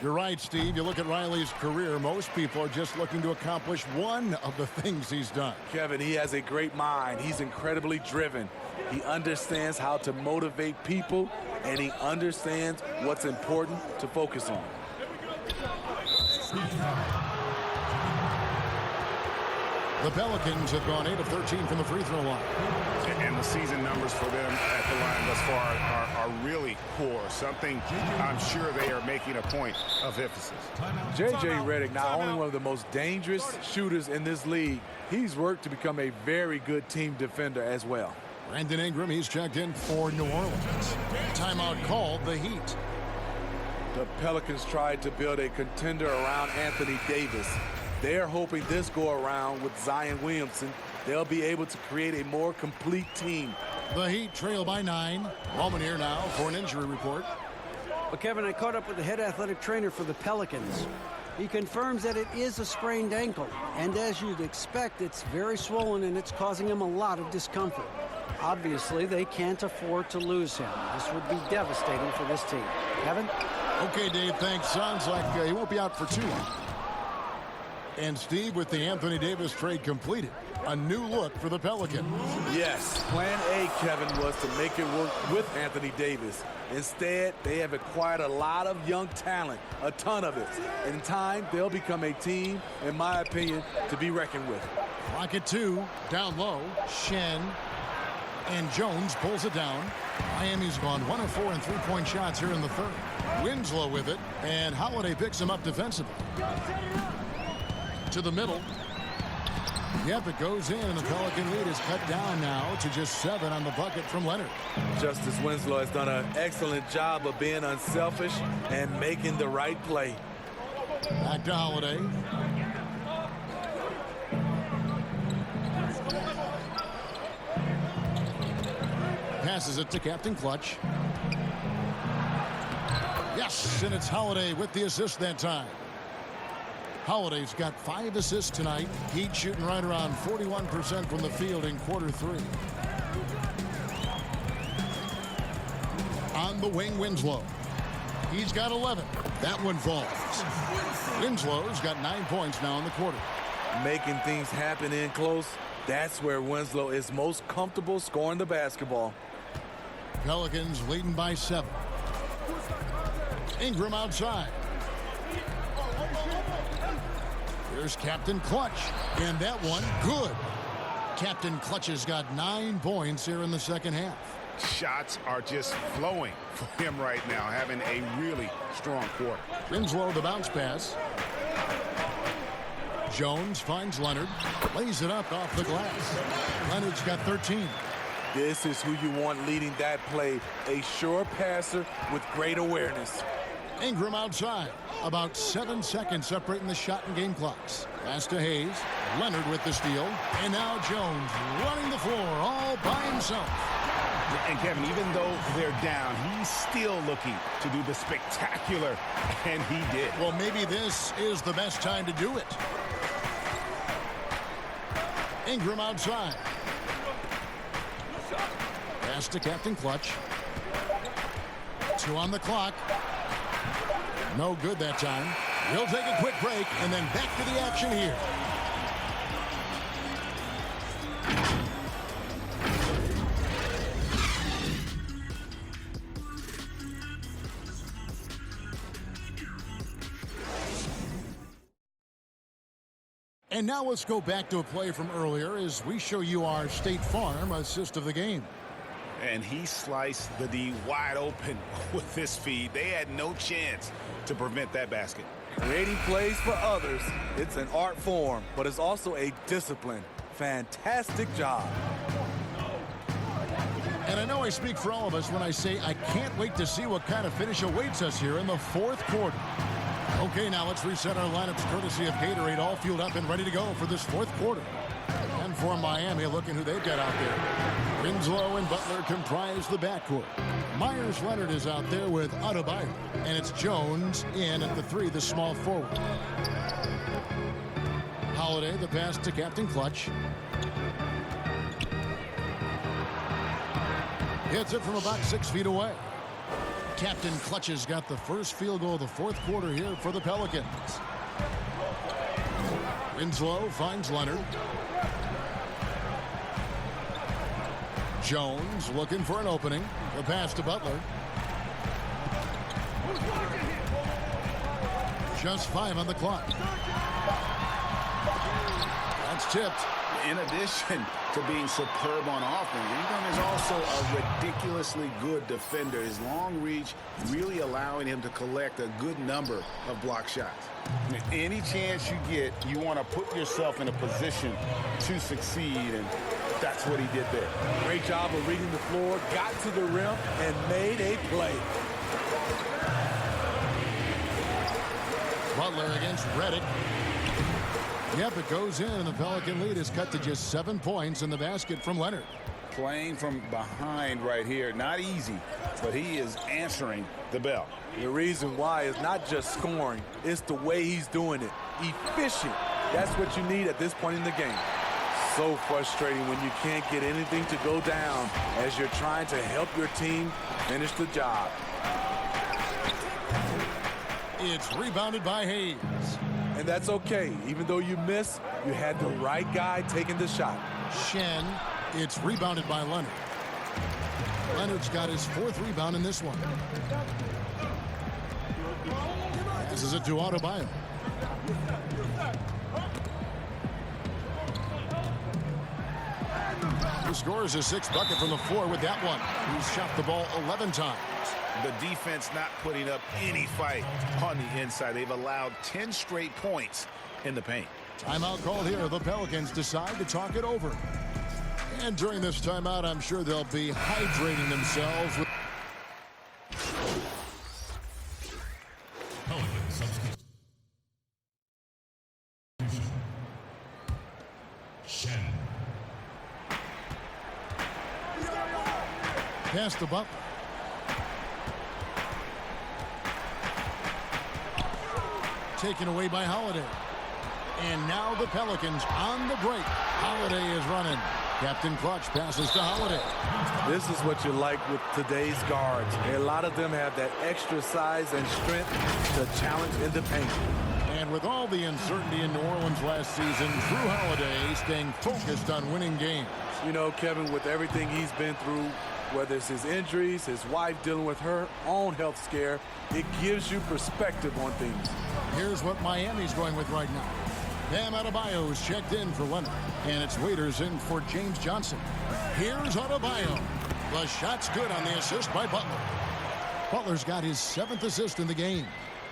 You're right, Steve. You look at Riley's career, most people are just looking to accomplish one of the things he's done. Kevin, he has a great mind. He's incredibly driven. He understands how to motivate people, and he understands what's important to focus on. The Pelicans have gone 8 of 13 from the free throw line. And the season numbers for them at the line thus far are really poor. Something I'm sure they are making a point of emphasis. J.J. Redick, not only one of the most dangerous shooters in this league, he's worked to become a very good team defender as well. Brandon Ingram, he's checked in for New Orleans. Timeout called the Heat. The Pelicans tried to build a contender around Anthony Davis. They're hoping this go-around with Zion Williamson, they'll be able to create a more complete team. The Heat trail by 9. Roman here now for an injury report. Well, Kevin, I caught up with the head athletic trainer for the Pelicans. He confirms that it is a sprained ankle, and as you'd expect, it's very swollen and it's causing him a lot of discomfort. Obviously, they can't afford to lose him. This would be devastating for this team. Kevin? Okay, Dave, thanks. Sounds like he won't be out for too long. And Steve, with the Anthony Davis trade completed, a new look for the Pelicans. Yes, plan A, Kevin, was to make it work with Anthony Davis. Instead, they have acquired a lot of young talent, a ton of it. In time, they'll become a team, in my opinion, to be reckoned with. Clock at 2, down low, Shen, and Jones pulls it down. Miami's gone 1 of 4 in three-point shots here in the third. Winslow with it, and Holiday picks him up defensively. To the middle. Yep, it goes in, and the Pelican lead is cut down now to just 7 on the bucket from Leonard. Justice Winslow has done an excellent job of being unselfish and making the right play. Back to Holiday. Passes it to Captain Clutch. Yes, and it's Holiday with the assist that time. Holiday's got 5 assists tonight. Heat shooting right around 41% from the field in quarter 3. On the wing, Winslow. He's got 11. That one falls. Winslow's got 9 points now in the quarter. Making things happen in close, that's where Winslow is most comfortable scoring the basketball. Pelicans leading by 7. Ingram outside. Here's Captain Clutch, and that one good. Captain Clutch has got 9 points here in the second half. Shots are just flowing for him right now, having a really strong quarter. Winslow the bounce pass. Jones finds Leonard, lays it up off the glass. Leonard's got 13. This is who you want leading that play, a sure passer with great awareness. Ingram outside. About 7 seconds separating the shot and game clocks. Pass to Hayes. Leonard with the steal. And now Jones running the floor all by himself. And Kevin, even though they're down, he's still looking to do the spectacular, and he did. Well, maybe this is the best time to do it. Ingram outside. Pass to Captain Clutch. 2 on the clock. No good that time. We'll take a quick break and then back to the action here. And now let's go back to a play from earlier as we show you our State Farm assist of the game. And he sliced the D wide open with this feed. They had no chance to prevent that basket. Creating plays for others, it's an art form, but it's also a discipline. Fantastic job. And I know I speak for all of us when I say I can't wait to see what kind of finish awaits us here in the fourth quarter. Okay, now let's reset our lineups courtesy of Gatorade, all fueled up and ready to go for this fourth quarter. And for Miami, looking who they've got out there. Winslow and Butler comprise the backcourt. Myers-Leonard is out there with Adebayo. And it's Jones in at the 3, the small forward. Holiday, the pass to Captain Clutch. Hits it from about 6 feet away. Captain Clutch has got the first field goal of the fourth quarter here for the Pelicans. Winslow finds Leonard. Jones looking for an opening. The pass to Butler. Just 5 on the clock. That's tipped. In addition to being superb on offense, Ingram is also a ridiculously good defender. His long reach really allowing him to collect a good number of block shots. Any chance you get, you want to put yourself in a position to succeed, and that's what he did there. Great job of reading the floor, got to the rim, and made a play. Butler against Redick. Yep, it goes in, and the Pelican lead is cut to just 7 points in the basket from Leonard. Playing from behind right here, not easy, but he is answering the bell. The reason why is not just scoring, it's the way he's doing it. Efficient. That's what you need at this point in the game. So frustrating when you can't get anything to go down as you're trying to help your team finish the job. It's rebounded by Hayes. And that's okay. Even though you miss, you had the right guy taking the shot. Shen. It's rebounded by Leonard. Leonard's got his 4th rebound in this one. Passes it to Adebayo. He scores his 6th bucket from the floor with that one. He's shot the ball 11 times. The defense not putting up any fight on the inside. They've allowed 10 straight points in the paint. Timeout called here. The Pelicans decide to talk it over. And during this timeout, I'm sure they'll be hydrating themselves with pass to Butler. Taken away by Holiday. And now the Pelicans on the break. Holiday is running. Captain Clutch passes to Holiday. This is what you like with today's guards. A lot of them have that extra size and strength to challenge in the paint. And with all the uncertainty in New Orleans last season, Drew Holiday staying focused on winning games. You know, Kevin, with everything he's been through, whether it's his injuries, his wife dealing with her own health scare, it gives you perspective on things. Here's what Miami's going with right now. Bam Adebayo is checked in for Leonard, and it's Waiters in for James Johnson. Here's Adebayo. The shot's good on the assist by Butler. Butler's got his 7th assist in the game.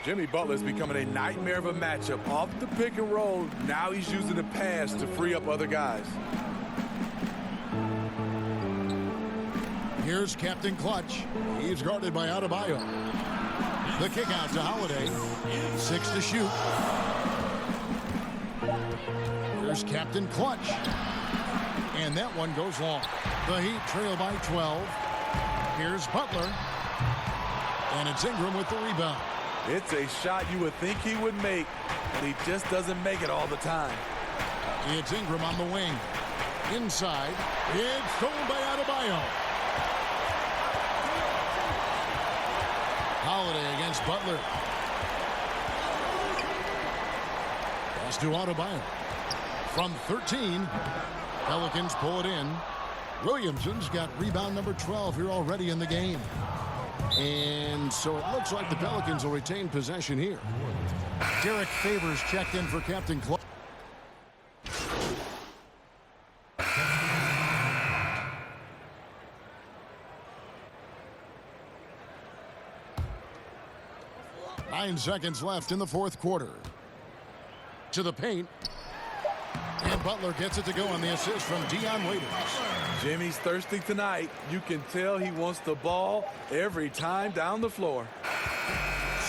Jimmy Butler's becoming a nightmare of a matchup. Off the pick and roll, now he's using the pass to free up other guys. Here's Captain Clutch. He's guarded by Adebayo. The kick out to Holiday. 6 to shoot. Here's Captain Clutch. And that one goes long. The Heat trail by 12. Here's Butler. And it's Ingram with the rebound. It's a shot you would think he would make, but he just doesn't make it all the time. It's Ingram on the wing. Inside. It's stolen by Adebayo. Holiday against Butler. Pass to Adebayo. From 13, Pelicans pull it in. Williamson's got rebound number 12 here already in the game. And so it looks like the Pelicans will retain possession here. Derek Favors checked in for Captain Clutch. Nine seconds left in the fourth quarter. To the paint. And Butler gets it to go on the assist from Dion Waiters. Jimmy's thirsty tonight. You can tell he wants the ball every time down the floor.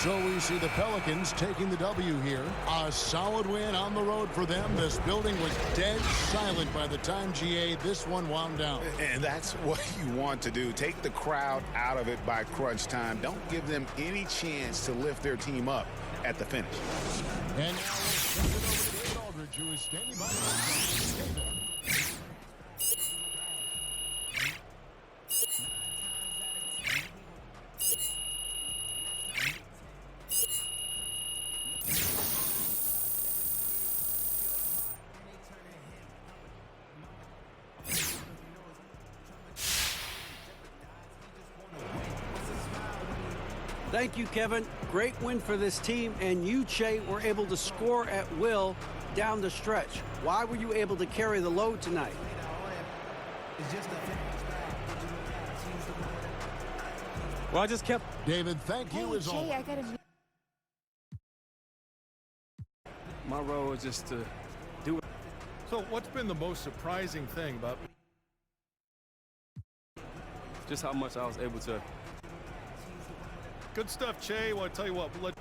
So we see the Pelicans taking the W here. A solid win on the road for them. This building was dead silent by the time, GA, this one wound down. And that's what you want to do. Take the crowd out of it by crunch time. Don't give them any chance to lift their team up at the finish. And now let's send it over to David Aldridge, who is standing by. Thank you, Kevin. Great win for this team, and you, Che, were able to score at will down the stretch. Why were you able to carry the load tonight? Well, I just kept... David, thank you as always. I gotta... My role was just to do it. So what's been the most surprising thing about... Just how much I was able to... Good stuff, Che. Well, I tell you what, we'll let...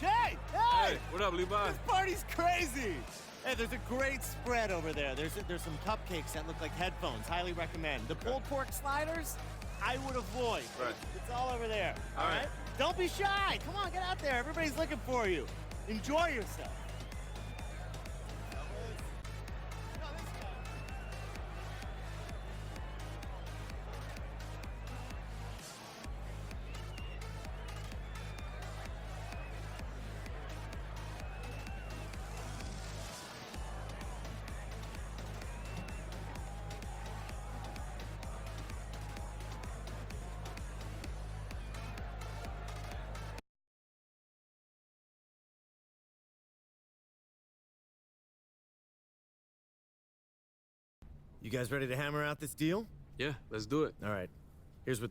Hey! Hey, what up, Levi? This party's crazy! Hey, there's a great spread over there. There's some cupcakes that look like headphones. Highly recommend. The pulled pork sliders, I would avoid. Right. It's all over there. All right. Don't be shy. Come on, get out there. Everybody's looking for you. Enjoy yourself. You guys ready to hammer out this deal? Yeah, let's do it. All right. Here's what...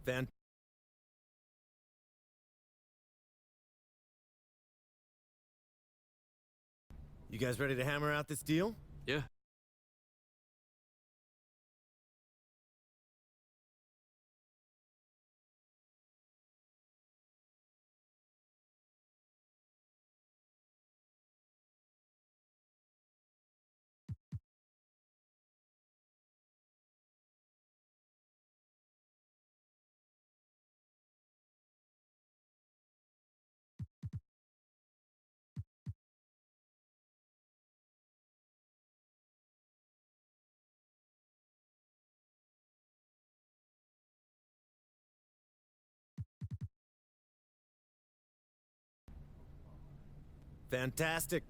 Fan... You guys ready to hammer out this deal? Yeah. Fantastic.